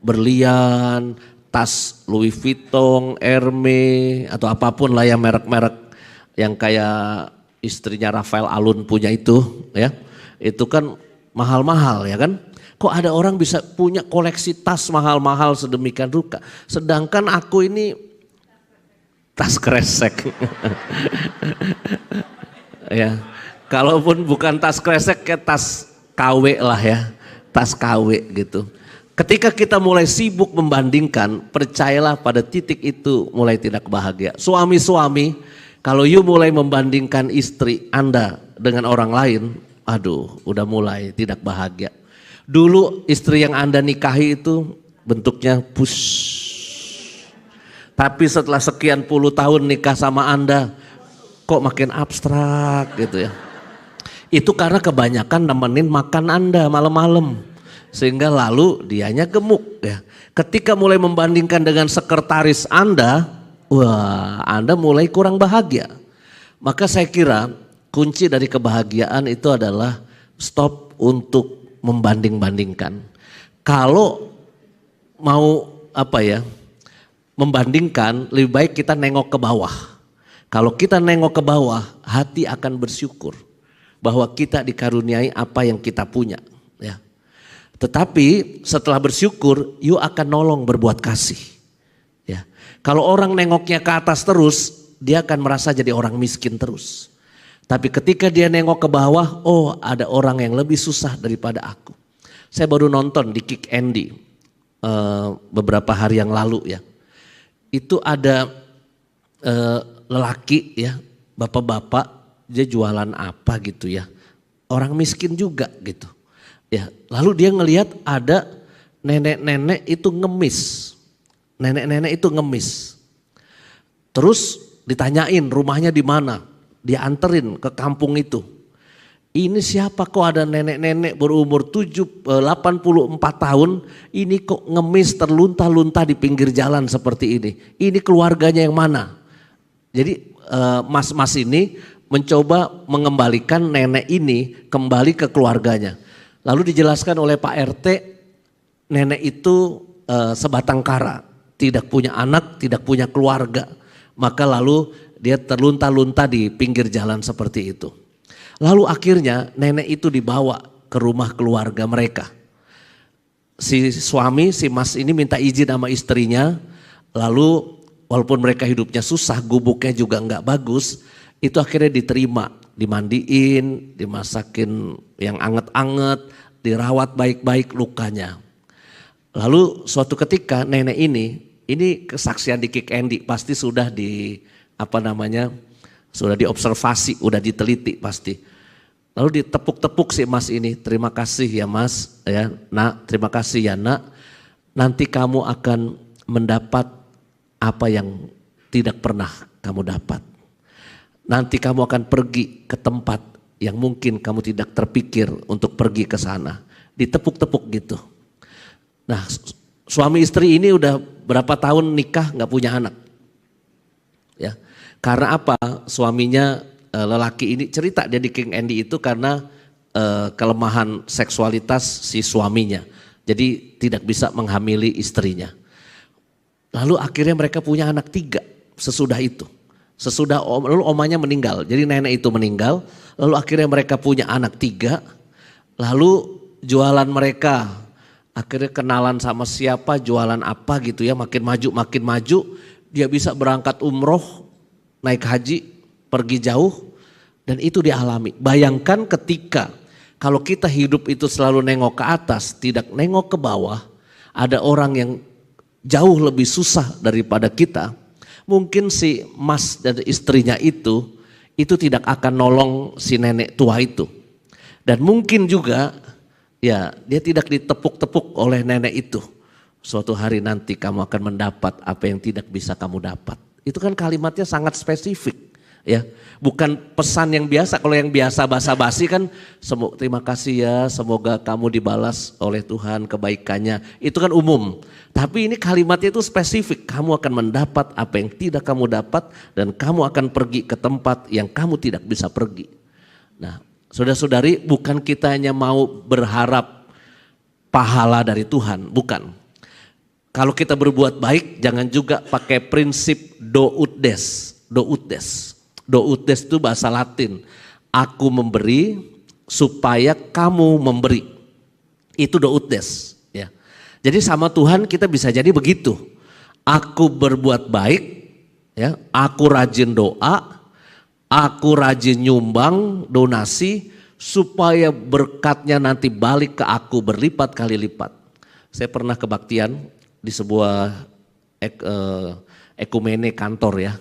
berlian, tas Louis Vuitton, Hermes atau apapun lah ya merek-merek yang kayak istrinya Rafael Alun punya itu ya. Itu kan mahal-mahal ya kan. Kok ada orang bisa punya koleksi tas mahal-mahal sedemikian rupa. Sedangkan aku ini tas kresek. Ya. Kalaupun bukan tas kresek kayak tas KW lah ya. Tas KW gitu. Ketika kita mulai sibuk membandingkan, percayalah pada titik itu mulai tidak bahagia. Suami-suami, kalau you mulai membandingkan istri Anda dengan orang lain, aduh udah mulai tidak bahagia. Dulu istri yang Anda nikahi itu bentuknya push. Tapi setelah sekian puluh tahun nikah sama Anda, kok makin abstrak gitu ya. Itu karena kebanyakan nemenin makan Anda malam-malam. Sehingga lalu dianya gemuk ya. Ketika mulai membandingkan dengan sekretaris Anda, wah Anda mulai kurang bahagia. Maka saya kira kunci dari kebahagiaan itu adalah stop untuk membanding-bandingkan. Kalau mau membandingkan, lebih baik kita nengok ke bawah. Kalau kita nengok ke bawah, hati akan bersyukur bahwa kita dikaruniai apa yang kita punya ya. Tetapi setelah bersyukur, you akan nolong berbuat kasih. Ya. Kalau orang nengoknya ke atas terus, dia akan merasa jadi orang miskin terus. Tapi ketika dia nengok ke bawah, oh ada orang yang lebih susah daripada aku. Saya baru nonton di Kick Andy beberapa hari yang lalu ya. Itu ada lelaki ya, bapak-bapak, dia jualan apa gitu ya. Orang miskin juga gitu. Ya, lalu dia ngelihat ada nenek-nenek itu ngemis. Nenek-nenek itu ngemis. Terus ditanyain rumahnya di mana. Dia anterin ke kampung itu. Ini siapa kok ada nenek-nenek berumur 84 tahun. Ini kok ngemis terlunta-lunta di pinggir jalan seperti ini. Ini keluarganya yang mana? Jadi mas-mas ini mencoba mengembalikan nenek ini kembali ke keluarganya. Lalu dijelaskan oleh Pak RT, nenek itu sebatang kara, tidak punya anak, tidak punya keluarga. Maka lalu dia terlunta-lunta di pinggir jalan seperti itu. Lalu akhirnya nenek itu dibawa ke rumah keluarga mereka. Si suami, si mas ini minta izin sama istrinya, lalu walaupun mereka hidupnya susah, gubuknya juga enggak bagus, itu akhirnya diterima, dimandiin, dimasakin yang anget-anget, dirawat baik-baik lukanya. Lalu suatu ketika nenek ini kesaksian di Kick Andy, pasti sudah sudah diobservasi, udah diteliti pasti. Lalu ditepuk-tepuk si mas ini, terima kasih ya mas, ya nak, terima kasih ya nak, nanti kamu akan mendapat apa yang tidak pernah kamu dapat. Nanti kamu akan pergi ke tempat yang mungkin kamu tidak terpikir untuk pergi ke sana. Ditepuk-tepuk gitu. Nah, suami istri ini udah berapa tahun nikah nggak punya anak. Ya, karena apa? Suaminya lelaki ini cerita dia di King Andy itu karena kelemahan seksualitas si suaminya. Jadi tidak bisa menghamili istrinya. Lalu akhirnya mereka punya anak 3 sesudah itu. Lalu omanya meninggal, jadi nenek itu meninggal, lalu akhirnya mereka punya anak 3, lalu jualan mereka, akhirnya kenalan sama siapa, jualan apa gitu ya, makin maju, dia bisa berangkat umroh, naik haji, pergi jauh, dan itu dialami. Bayangkan ketika kalau kita hidup itu selalu nengok ke atas, tidak nengok ke bawah, ada orang yang jauh lebih susah daripada kita. Mungkin si mas dan istrinya itu tidak akan nolong si nenek tua itu. Dan mungkin juga ya dia tidak ditepuk-tepuk oleh nenek itu. Suatu hari nanti kamu akan mendapat apa yang tidak bisa kamu dapat. Itu kan kalimatnya sangat spesifik ya. Bukan pesan yang biasa, kalau yang biasa basa-basi kan terima kasih ya, semoga kamu dibalas oleh Tuhan kebaikannya. Itu kan umum. Tapi ini kalimatnya itu spesifik, kamu akan mendapat apa yang tidak kamu dapat dan kamu akan pergi ke tempat yang kamu tidak bisa pergi. Nah, saudara-saudari, bukan kita hanya mau berharap pahala dari Tuhan, bukan. Kalau kita berbuat baik jangan juga pakai prinsip do ut des. Do ut des itu bahasa Latin. Aku memberi supaya kamu memberi. Itu do ut des. Ya. Jadi sama Tuhan kita bisa jadi begitu. Aku berbuat baik, ya, aku rajin doa, aku rajin nyumbang donasi supaya berkatnya nanti balik ke aku berlipat kali lipat. Saya pernah kebaktian di sebuah ekumene kantor ya,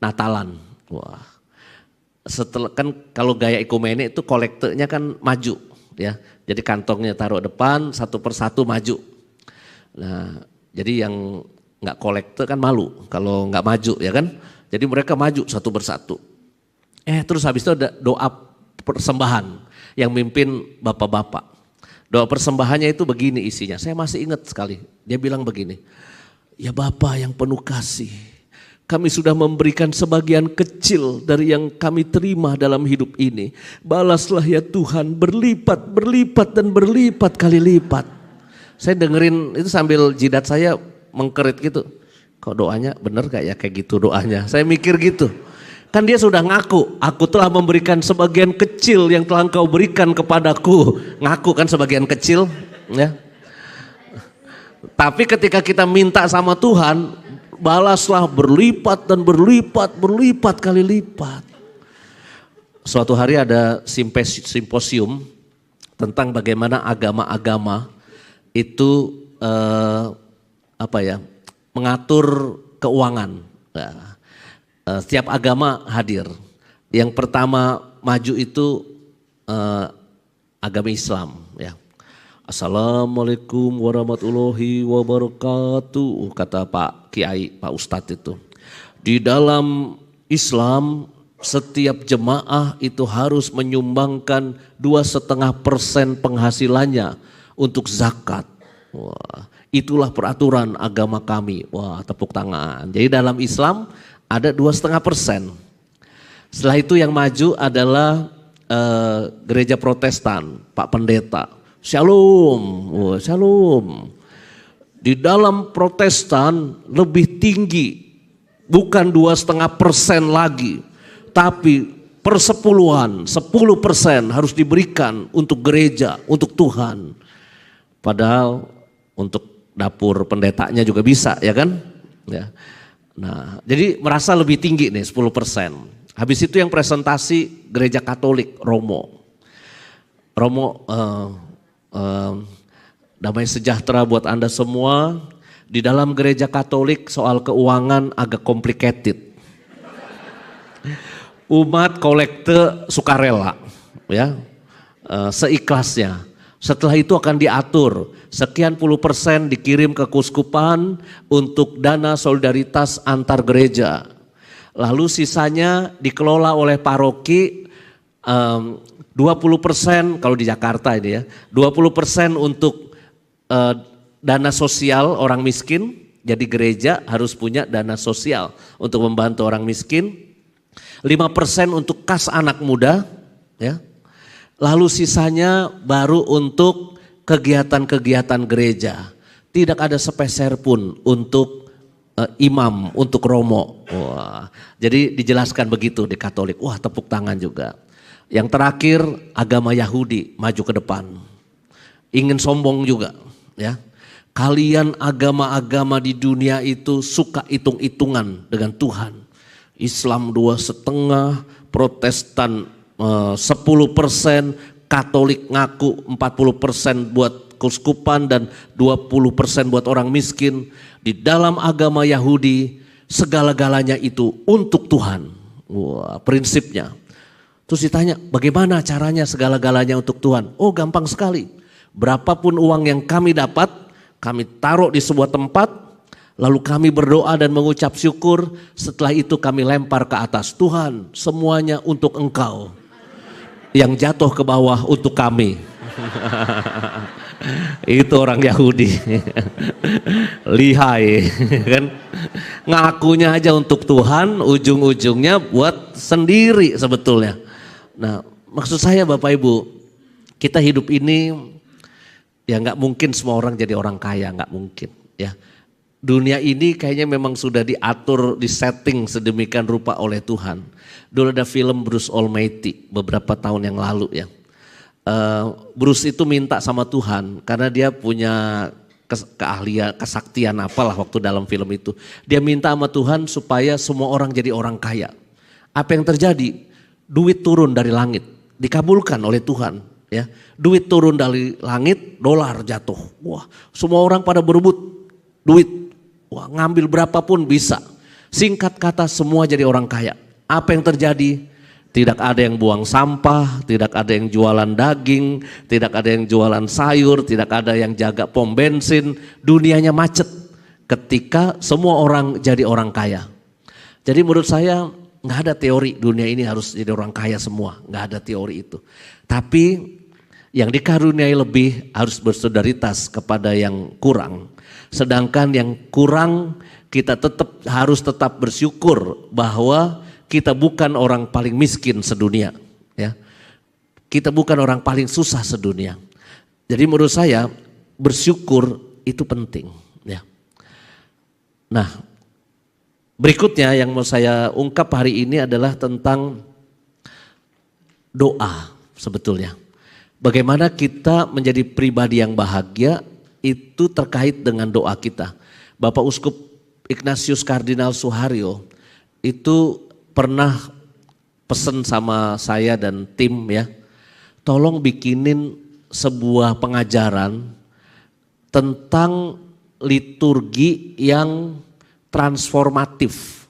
Natalan. Wah, setelah kan kalau gaya ekumene itu kolektenya kan maju ya, jadi kantongnya taruh depan satu persatu maju. Nah, jadi yang nggak kolekte kan malu kalau nggak maju ya kan, jadi mereka maju satu persatu. Terus habis itu ada doa persembahan yang mimpin bapak-bapak. Doa persembahannya itu begini isinya, saya masih ingat sekali. Dia bilang begini, ya Bapak yang penuh kasih, kami sudah memberikan sebagian kecil dari yang kami terima dalam hidup ini. Balaslah ya Tuhan berlipat, berlipat dan berlipat kali lipat. Saya dengerin itu sambil jidat saya mengkerit gitu. Kok doanya bener gak ya kayak gitu doanya? Saya mikir gitu. Kan dia sudah ngaku, aku telah memberikan sebagian kecil yang telah engkau berikan kepadaku. Ngaku kan sebagian kecil. Ya. Tapi ketika kita minta sama Tuhan, balaslah berlipat dan berlipat, berlipat kali lipat. Suatu hari ada simposium tentang bagaimana agama-agama itu mengatur keuangan. Nah, setiap agama hadir. Yang pertama maju itu agama Islam, ya. Assalamualaikum warahmatullahi wabarakatuh, kata Pak Kiai, Pak Ustadz itu. Di dalam Islam setiap jemaah itu harus menyumbangkan 2,5% penghasilannya untuk zakat. Wah, itulah peraturan agama kami. Wah, tepuk tangan. Jadi dalam Islam ada 2,5%. Setelah itu yang maju adalah gereja Protestan, Pak Pendeta. Shalom, wah, shalom. Di dalam Protestan lebih tinggi, bukan 2,5% lagi, tapi persepuluhan, 10% harus diberikan untuk gereja, untuk Tuhan. Padahal untuk dapur pendetanya juga bisa, ya kan? Ya. Nah, jadi merasa lebih tinggi nih 10%. Habis itu yang presentasi gereja Katolik, Romo. Damai sejahtera buat Anda semua. Di dalam gereja Katolik soal keuangan agak complicated. Umat kolekte sukarela, ya, seikhlasnya. Setelah itu akan diatur sekian puluh persen dikirim ke keuskupan untuk dana solidaritas antar gereja. Lalu sisanya dikelola oleh paroki, 20% kalau di Jakarta ini ya, 20% untuk dana sosial orang miskin. Jadi gereja harus punya dana sosial untuk membantu orang miskin. 5% untuk kas anak muda, ya. Lalu sisanya baru untuk kegiatan-kegiatan gereja. Tidak ada sepeser pun untuk imam, untuk romo. Wah, jadi dijelaskan begitu di Katolik. Wah, tepuk tangan juga. Yang terakhir agama Yahudi maju ke depan. Ingin sombong juga, ya. Kalian agama-agama di dunia itu suka hitung-hitungan dengan Tuhan. Islam 2,5%, Protestan 10%, Katolik ngaku 40% buat keuskupan dan 20% buat orang miskin. Di dalam agama Yahudi segala-galanya itu untuk Tuhan. Wah, prinsipnya. Terus ditanya, bagaimana caranya segala-galanya untuk Tuhan? Oh, gampang sekali. Berapapun uang yang kami dapat, kami taruh di sebuah tempat, lalu kami berdoa dan mengucap syukur. Setelah itu kami lempar ke atas. Tuhan, semuanya untuk Engkau. Yang jatuh ke bawah untuk kami. Itu orang Yahudi. Lihai, kan? Ngakunya aja untuk Tuhan, ujung-ujungnya buat sendiri sebetulnya. Nah, maksud saya Bapak Ibu, kita hidup ini ya nggak mungkin semua orang jadi orang kaya, nggak mungkin, ya. Dunia ini kayaknya memang sudah diatur, disetting sedemikian rupa oleh Tuhan. Dulu ada film Bruce Almighty beberapa tahun yang lalu, ya. Bruce itu minta sama Tuhan karena dia punya keahlian, kesaktian apalah waktu dalam film itu. Dia minta sama Tuhan supaya semua orang jadi orang kaya. Apa yang terjadi? Duit turun dari langit, dikabulkan oleh Tuhan, ya. Duit turun dari langit, dolar jatuh. Wah, semua orang pada berebut duit. Wah, ngambil berapapun bisa. Singkat kata semua jadi orang kaya. Apa yang terjadi? Tidak ada yang buang sampah, tidak ada yang jualan daging, tidak ada yang jualan sayur, tidak ada yang jaga pom bensin. Dunianya macet ketika semua orang jadi orang kaya. Jadi menurut saya nggak ada teori dunia ini harus jadi orang kaya semua, nggak ada teori itu. Tapi yang dikaruniai lebih harus bersolidaritas kepada yang kurang. Sedangkan yang kurang kita harus tetap bersyukur bahwa kita bukan orang paling miskin sedunia, ya. Kita bukan orang paling susah sedunia. Jadi menurut saya bersyukur itu penting, ya. Nah, berikutnya yang mau saya ungkap hari ini adalah tentang doa sebetulnya. Bagaimana kita menjadi pribadi yang bahagia itu terkait dengan doa kita. Bapak Uskup Ignatius Kardinal Suharyo itu pernah pesen sama saya dan tim, ya. Tolong bikinin sebuah pengajaran tentang liturgi yang transformatif.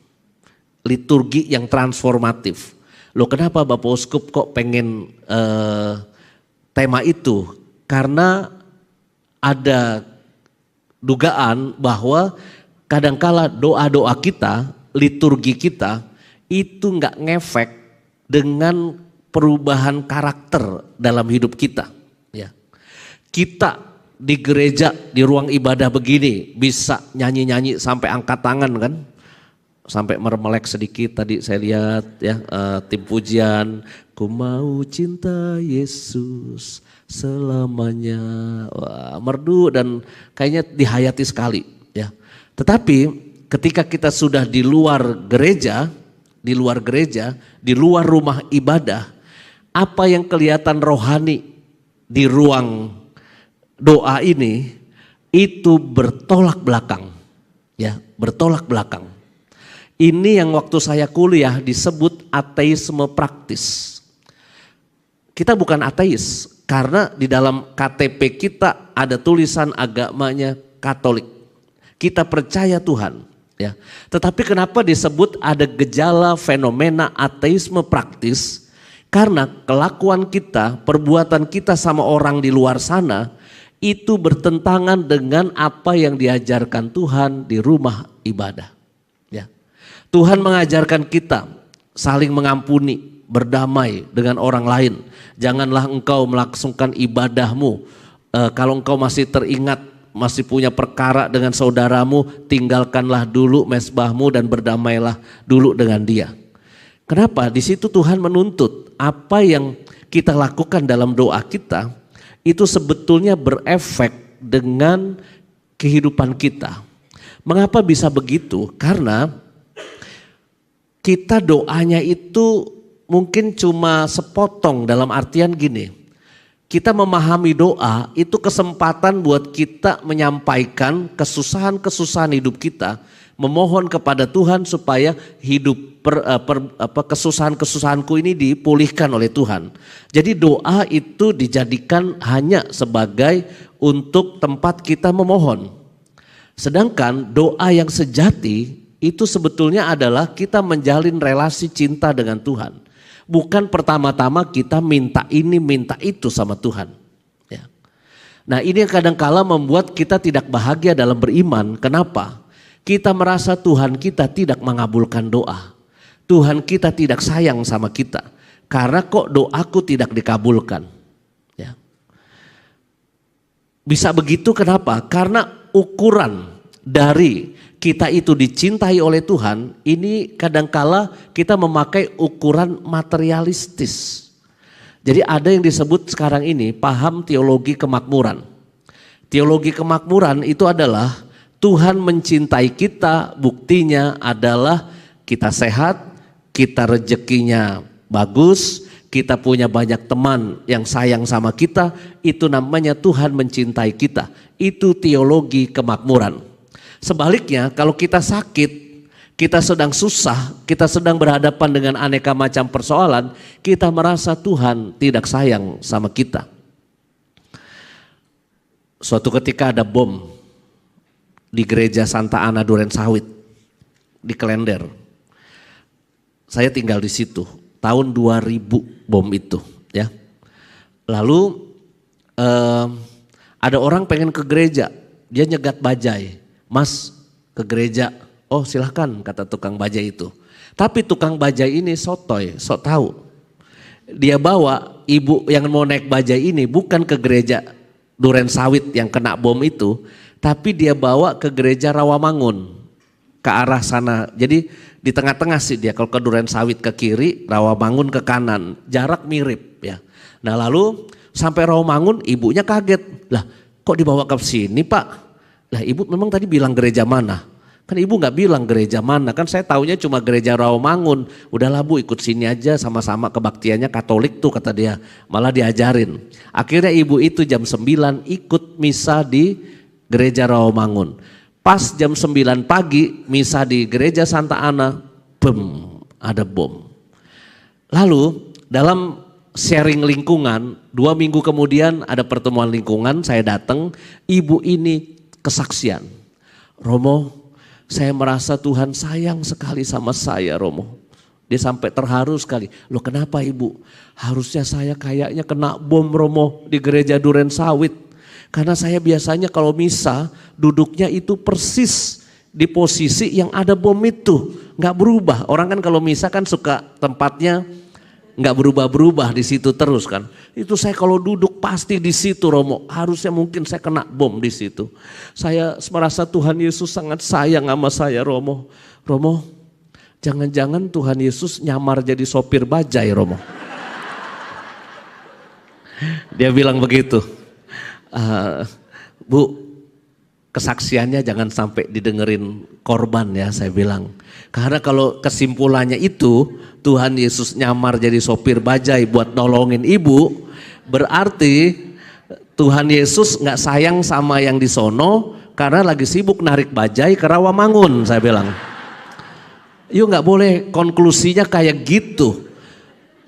Liturgi yang transformatif. Loh, kenapa Bapak Uskup kok pengen tema itu? Karena ada dugaan bahwa kadangkala doa-doa kita, liturgi kita itu nggak ngefek dengan perubahan karakter dalam hidup kita. Ya. Kita di gereja, di ruang ibadah begini bisa nyanyi-nyanyi sampai angkat tangan kan, sampai mermelek sedikit tadi saya lihat ya, tim pujian, ku mau cinta Yesus selamanya. Wah, merdu dan kayaknya dihayati sekali ya. Tetapi ketika kita sudah di luar gereja, di luar rumah ibadah, apa yang kelihatan rohani di ruang doa ini itu bertolak belakang. Ya, bertolak belakang. Ini yang waktu saya kuliah disebut ateisme praktis. Kita bukan ateis karena di dalam KTP kita ada tulisan agamanya Katolik. Kita percaya Tuhan, ya. Tetapi kenapa disebut ada gejala fenomena ateisme praktis? Karena kelakuan kita, perbuatan kita sama orang di luar sana itu bertentangan dengan apa yang diajarkan Tuhan di rumah ibadah. Ya. Tuhan mengajarkan kita saling mengampuni, berdamai dengan orang lain. Janganlah engkau melangsungkan ibadahmu kalau engkau masih teringat, masih punya perkara dengan saudaramu, tinggalkanlah dulu mezbahmu dan berdamailah dulu dengan dia. Kenapa? Di situ Tuhan menuntut apa yang kita lakukan dalam doa kita itu sebetulnya berefek dengan kehidupan kita. Mengapa bisa begitu? Karena kita doanya itu mungkin cuma sepotong, dalam artian gini. Kita memahami doa itu kesempatan buat kita menyampaikan kesusahan-kesusahan hidup kita, memohon kepada Tuhan supaya hidup kesusahan-kesusahanku ini dipulihkan oleh Tuhan. Jadi doa itu dijadikan hanya sebagai untuk tempat kita memohon. Sedangkan doa yang sejati itu sebetulnya adalah kita menjalin relasi cinta dengan Tuhan. Bukan pertama-tama kita minta ini, minta itu sama Tuhan. Ya. Nah, ini yang kadang-kala membuat kita tidak bahagia dalam beriman. Kenapa? Kita merasa Tuhan kita tidak mengabulkan doa. Tuhan kita tidak sayang sama kita. Karena kok doaku tidak dikabulkan. Ya. Bisa begitu kenapa? Karena ukuran dari kita itu dicintai oleh Tuhan, ini kadangkala kita memakai ukuran materialistis. Jadi ada yang disebut sekarang ini paham teologi kemakmuran. Teologi kemakmuran itu adalah Tuhan mencintai kita, buktinya adalah kita sehat, kita rezekinya bagus, kita punya banyak teman yang sayang sama kita, itu namanya Tuhan mencintai kita. Itu teologi kemakmuran. Sebaliknya kalau kita sakit, kita sedang susah, kita sedang berhadapan dengan aneka macam persoalan, kita merasa Tuhan tidak sayang sama kita. Suatu ketika ada bom di gereja Santa Ana Durensawit di Klender. Saya tinggal di situ, tahun 2000 bom itu ya. Lalu ada orang pengen ke gereja, dia nyegat bajai. Mas, ke gereja. Oh silahkan, kata tukang bajai itu. Tapi tukang bajai ini sotoy, sok tahu. Dia bawa ibu yang mau naik bajai ini bukan ke gereja Durensawit yang kena bom itu, tapi dia bawa ke gereja Rawamangun, ke arah sana. Jadi di tengah-tengah sih dia, kalau ke Durensawit ke kiri, Rawamangun ke kanan, jarak mirip ya. Nah lalu sampai Rawamangun ibunya kaget, lah kok dibawa ke sini Pak? Lah ibu memang tadi bilang gereja mana? Kan ibu gak bilang gereja mana, kan saya taunya cuma gereja Rawamangun. Udahlah Bu ikut sini aja, sama-sama kebaktiannya Katolik tuh kata dia, malah diajarin. Akhirnya ibu itu jam 9 ikut misa di gereja Rawamangun. Pas jam 9 pagi misa di gereja Santa Ana, ada bom. Lalu dalam sharing lingkungan, 2 minggu kemudian ada pertemuan lingkungan, saya datang, ibu ini kesaksian. Romo, saya merasa Tuhan sayang sekali sama saya, Romo. Dia sampai terharu sekali. Loh kenapa ibu? Harusnya saya kayaknya kena bom, Romo, di gereja Duren Sawit. Karena saya biasanya kalau misa duduknya itu persis di posisi yang ada bom itu. Nggak berubah. Orang kan kalau misa kan suka tempatnya nggak berubah-berubah di situ terus kan. Itu saya kalau duduk pasti di situ, Romo. Harusnya mungkin saya kena bom di situ. Saya merasa Tuhan Yesus sangat sayang sama saya, Romo. Romo, jangan-jangan Tuhan Yesus nyamar jadi sopir bajai, Romo. Dia bilang begitu. Bu, kesaksiannya jangan sampai didengerin korban ya, saya bilang. Karena kalau kesimpulannya itu Tuhan Yesus nyamar jadi sopir bajai buat nolongin ibu, berarti Tuhan Yesus gak sayang sama yang di sono karena lagi sibuk narik bajai ke Rawamangun, saya bilang. Yuk gak boleh konklusinya kayak gitu.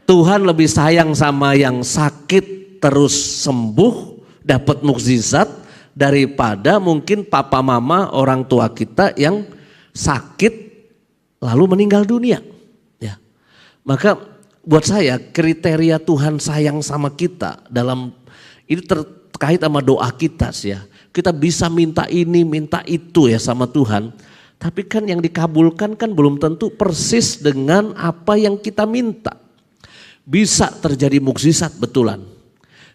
Tuhan lebih sayang sama yang sakit terus sembuh, dapat mukjizat, daripada mungkin papa mama orang tua kita yang sakit lalu meninggal dunia. Ya. Maka buat saya kriteria Tuhan sayang sama kita dalam ini terkait sama doa kita sih ya. Kita bisa minta ini, minta itu ya sama Tuhan. Tapi kan yang dikabulkan kan belum tentu persis dengan apa yang kita minta. Bisa terjadi mukjizat betulan.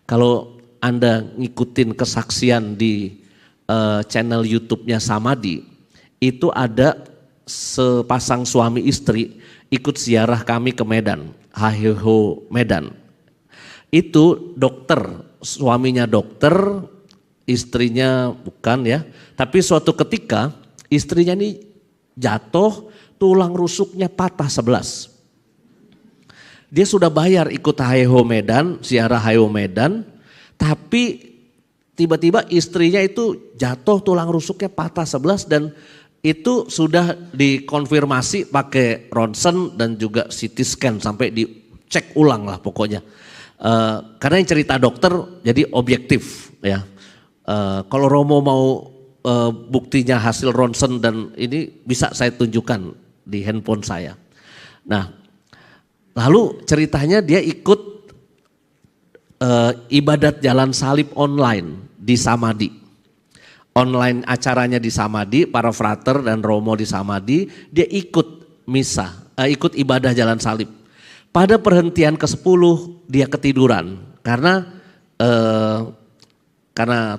Kalau Anda ngikutin kesaksian di channel YouTube-nya Samadi, itu ada sepasang suami istri ikut ziarah kami ke Medan, HHO Medan. Itu dokter, suaminya dokter, istrinya bukan ya. Tapi suatu ketika istrinya ini jatuh, tulang rusuknya patah 11. Dia sudah bayar ikut HHO Medan, ziarah HHO Medan, tapi tiba-tiba istrinya itu jatuh, tulang rusuknya patah 11 dan itu sudah dikonfirmasi pakai ronsen dan juga CT scan sampai dicek ulang lah pokoknya. Karena yang cerita dokter jadi objektif ya. Kalau Romo mau buktinya hasil ronsen dan ini bisa saya tunjukkan di handphone saya. Nah, lalu ceritanya dia ikut ibadat jalan salib online di Samadi. Online acaranya di Samadi, para frater dan Romo di Samadi, dia ikut misa, ikut ibadah jalan salib. Pada perhentian ke-10 dia ketiduran karena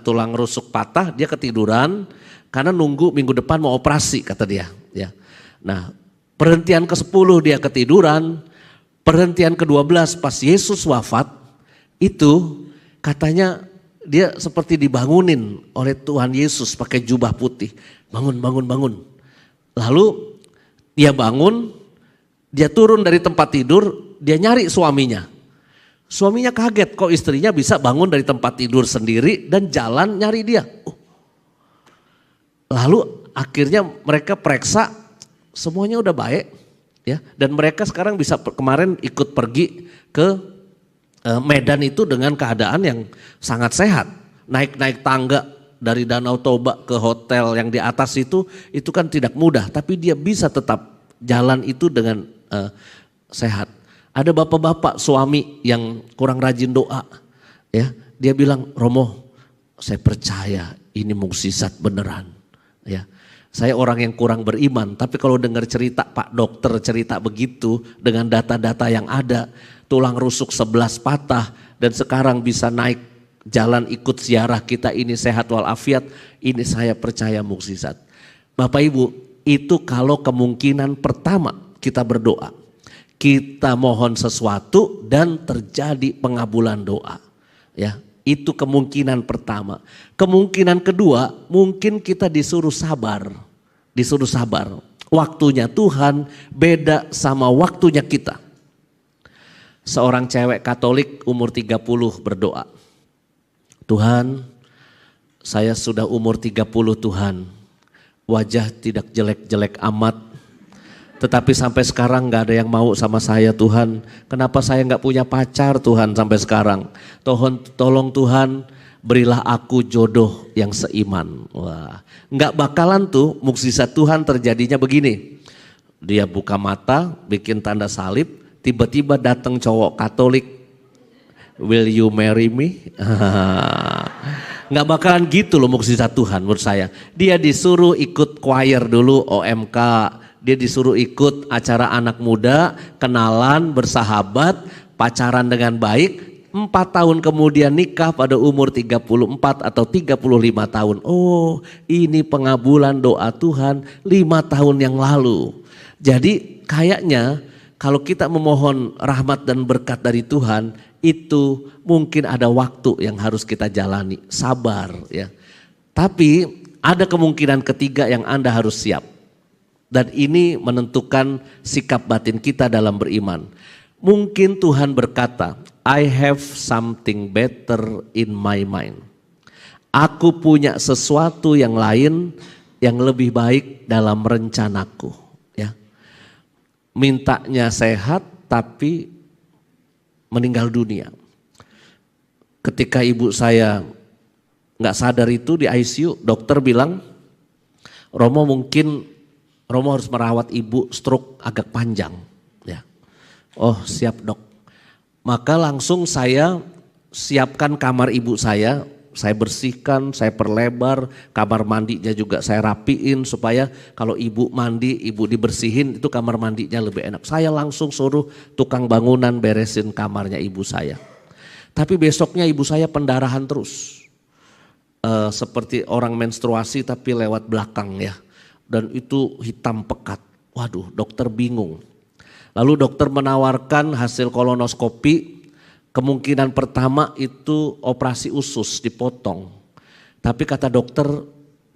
tulang rusuk patah, dia ketiduran karena nunggu minggu depan mau operasi kata dia. Ya. Nah, perhentian ke-10 dia ketiduran, perhentian ke-12 pas Yesus wafat, itu katanya dia seperti dibangunin oleh Tuhan Yesus pakai jubah putih. Bangun, bangun, bangun. Lalu dia bangun, dia turun dari tempat tidur, dia nyari suaminya. Suaminya kaget kok istrinya bisa bangun dari tempat tidur sendiri dan jalan nyari dia. Lalu akhirnya mereka periksa, semuanya udah baik. Ya, dan mereka sekarang bisa kemarin ikut pergi ke Medan itu dengan keadaan yang sangat sehat. Naik-naik tangga dari Danau Toba ke hotel yang di atas itu kan tidak mudah. Tapi dia bisa tetap jalan itu dengan sehat. Ada bapak-bapak suami yang kurang rajin doa. Ya, dia bilang, Romo, saya percaya ini mukjizat beneran. Ya, saya orang yang kurang beriman. Tapi kalau dengar cerita Pak Dokter cerita begitu dengan data-data yang ada. Tulang rusuk 11 patah dan sekarang bisa naik jalan ikut ziarah kita ini sehat walafiat, ini saya percaya mukjizat. Bapak Ibu, itu kalau kemungkinan pertama kita berdoa. Kita mohon sesuatu dan terjadi pengabulan doa. Ya, itu kemungkinan pertama. Kemungkinan kedua, mungkin kita disuruh sabar. Disuruh sabar. Waktunya Tuhan beda sama waktunya kita. Seorang cewek Katolik umur 30 berdoa. Tuhan, saya sudah umur 30 Tuhan. Wajah tidak jelek-jelek amat. Tetapi sampai sekarang nggak ada yang mau sama saya Tuhan. Kenapa saya nggak punya pacar Tuhan sampai sekarang? Tolong Tuhan berilah aku jodoh yang seiman. Wah, nggak bakalan tuh mukjizat Tuhan terjadinya begini. Dia buka mata, bikin tanda salib, tiba-tiba datang cowok Katolik. Will you marry me? Nggak bakalan gitu loh mukjizat Tuhan menurut saya. Dia disuruh ikut choir dulu OMK. Dia disuruh ikut acara anak muda, kenalan, bersahabat, pacaran dengan baik. 4 tahun kemudian nikah pada umur 34 atau 35 tahun. Oh, ini pengabulan doa Tuhan 5 tahun yang lalu. Jadi kayaknya kalau kita memohon rahmat dan berkat dari Tuhan, itu mungkin ada waktu yang harus kita jalani, sabar ya. Tapi ada kemungkinan ketiga yang Anda harus siap. Dan ini menentukan sikap batin kita dalam beriman. Mungkin Tuhan berkata, I have something better in my mind. Aku punya sesuatu yang lain yang lebih baik dalam rencanaku. Ya. Mintanya sehat tapi meninggal dunia. Ketika ibu saya nggak sadar itu di ICU, dokter bilang, Romo harus merawat ibu stroke agak panjang. Ya. Oh siap dok. Maka langsung saya siapkan kamar ibu saya bersihkan, saya perlebar, kamar mandinya juga saya rapiin supaya kalau ibu mandi, ibu dibersihin itu kamar mandinya lebih enak. Saya langsung suruh tukang bangunan beresin kamarnya ibu saya. Tapi besoknya ibu saya pendarahan terus. Seperti orang menstruasi tapi lewat belakang ya. Dan itu hitam pekat. Waduh, dokter bingung. Lalu dokter menawarkan hasil kolonoskopi. Kemungkinan pertama itu operasi usus dipotong. Tapi kata dokter,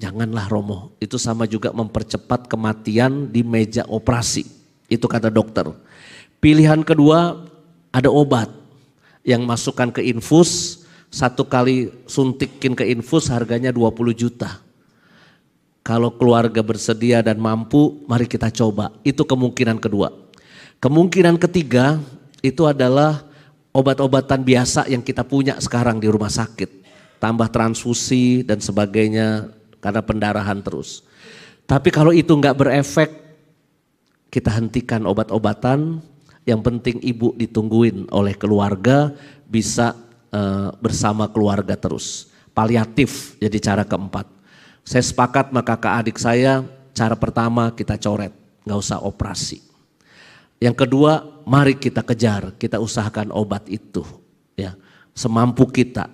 janganlah Romo. Itu sama juga mempercepat kematian di meja operasi. Itu kata dokter. Pilihan kedua ada obat yang masukkan ke infus. 1 kali suntikin ke infus harganya 20 juta. Kalau keluarga bersedia dan mampu, mari kita coba. Itu kemungkinan kedua. Kemungkinan ketiga itu adalah obat-obatan biasa yang kita punya sekarang di rumah sakit. Tambah transfusi dan sebagainya karena pendarahan terus. Tapi kalau itu enggak berefek, kita hentikan obat-obatan. Yang penting ibu ditungguin oleh keluarga, bisa bersama keluarga terus. Paliatif jadi cara keempat. Saya sepakat maka kakak adik saya, cara pertama kita coret, gak usah operasi. Yang kedua, mari kita kejar, kita usahakan obat itu, ya, semampu kita.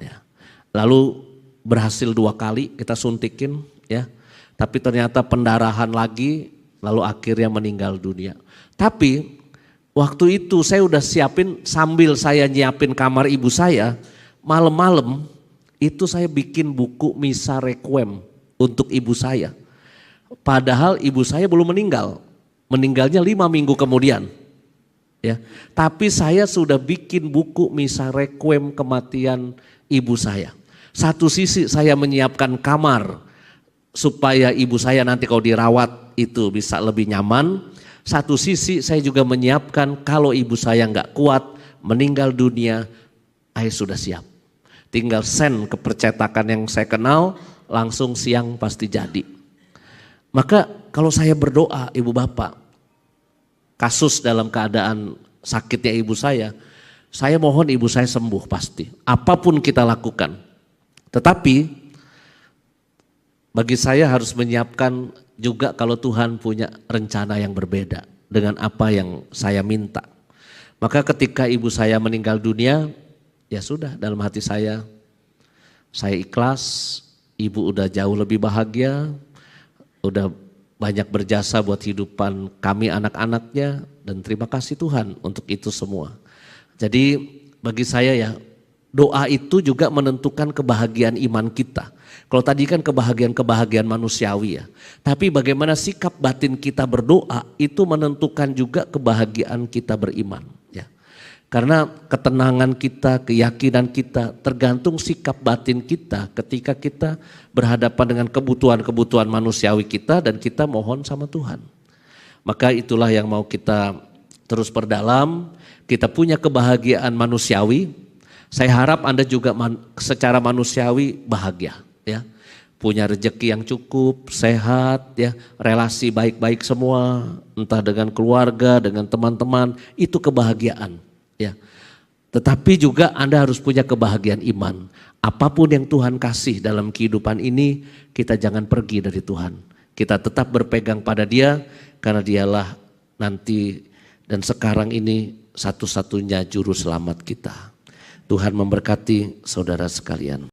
Ya. Lalu berhasil 2 kali kita suntikin, ya, tapi ternyata pendarahan lagi, lalu akhirnya meninggal dunia. Tapi waktu itu saya udah siapin, sambil saya nyiapin kamar ibu saya, malam-malam, itu saya bikin buku misa requiem untuk ibu saya. Padahal ibu saya belum meninggal. Meninggalnya 5 minggu kemudian. Ya, tapi saya sudah bikin buku misa requiem kematian ibu saya. Satu sisi saya menyiapkan kamar supaya ibu saya nanti kalau dirawat itu bisa lebih nyaman. Satu sisi saya juga menyiapkan kalau ibu saya nggak kuat meninggal dunia, saya sudah siap. Tinggal send ke percetakan yang saya kenal, langsung siang pasti jadi. Maka kalau saya berdoa ibu bapak, kasus dalam keadaan sakitnya ibu saya mohon ibu saya sembuh pasti. Apapun kita lakukan. Tetapi bagi saya harus menyiapkan juga kalau Tuhan punya rencana yang berbeda dengan apa yang saya minta. Maka ketika ibu saya meninggal dunia, ya sudah, dalam hati saya ikhlas, ibu udah jauh lebih bahagia, udah banyak berjasa buat hidupan kami anak-anaknya, dan terima kasih Tuhan untuk itu semua. Jadi bagi saya ya, doa itu juga menentukan kebahagiaan iman kita. Kalau tadi kan kebahagiaan manusiawi ya, tapi bagaimana sikap batin kita berdoa itu menentukan juga kebahagiaan kita beriman. Karena ketenangan kita, keyakinan kita tergantung sikap batin kita ketika kita berhadapan dengan kebutuhan-kebutuhan manusiawi kita dan kita mohon sama Tuhan. Maka itulah yang mau kita terus perdalam. Kita punya kebahagiaan manusiawi. Saya harap Anda juga secara manusiawi bahagia, ya. Punya rezeki yang cukup, sehat, ya, relasi baik-baik semua, entah dengan keluarga, dengan teman-teman, itu kebahagiaan, ya. Tetapi juga Anda harus punya kebahagiaan iman. Apapun yang Tuhan kasih dalam kehidupan ini, kita jangan pergi dari Tuhan. Kita tetap berpegang pada Dia, karena Dialah nanti dan sekarang ini satu-satunya juru selamat kita. Tuhan memberkati saudara sekalian.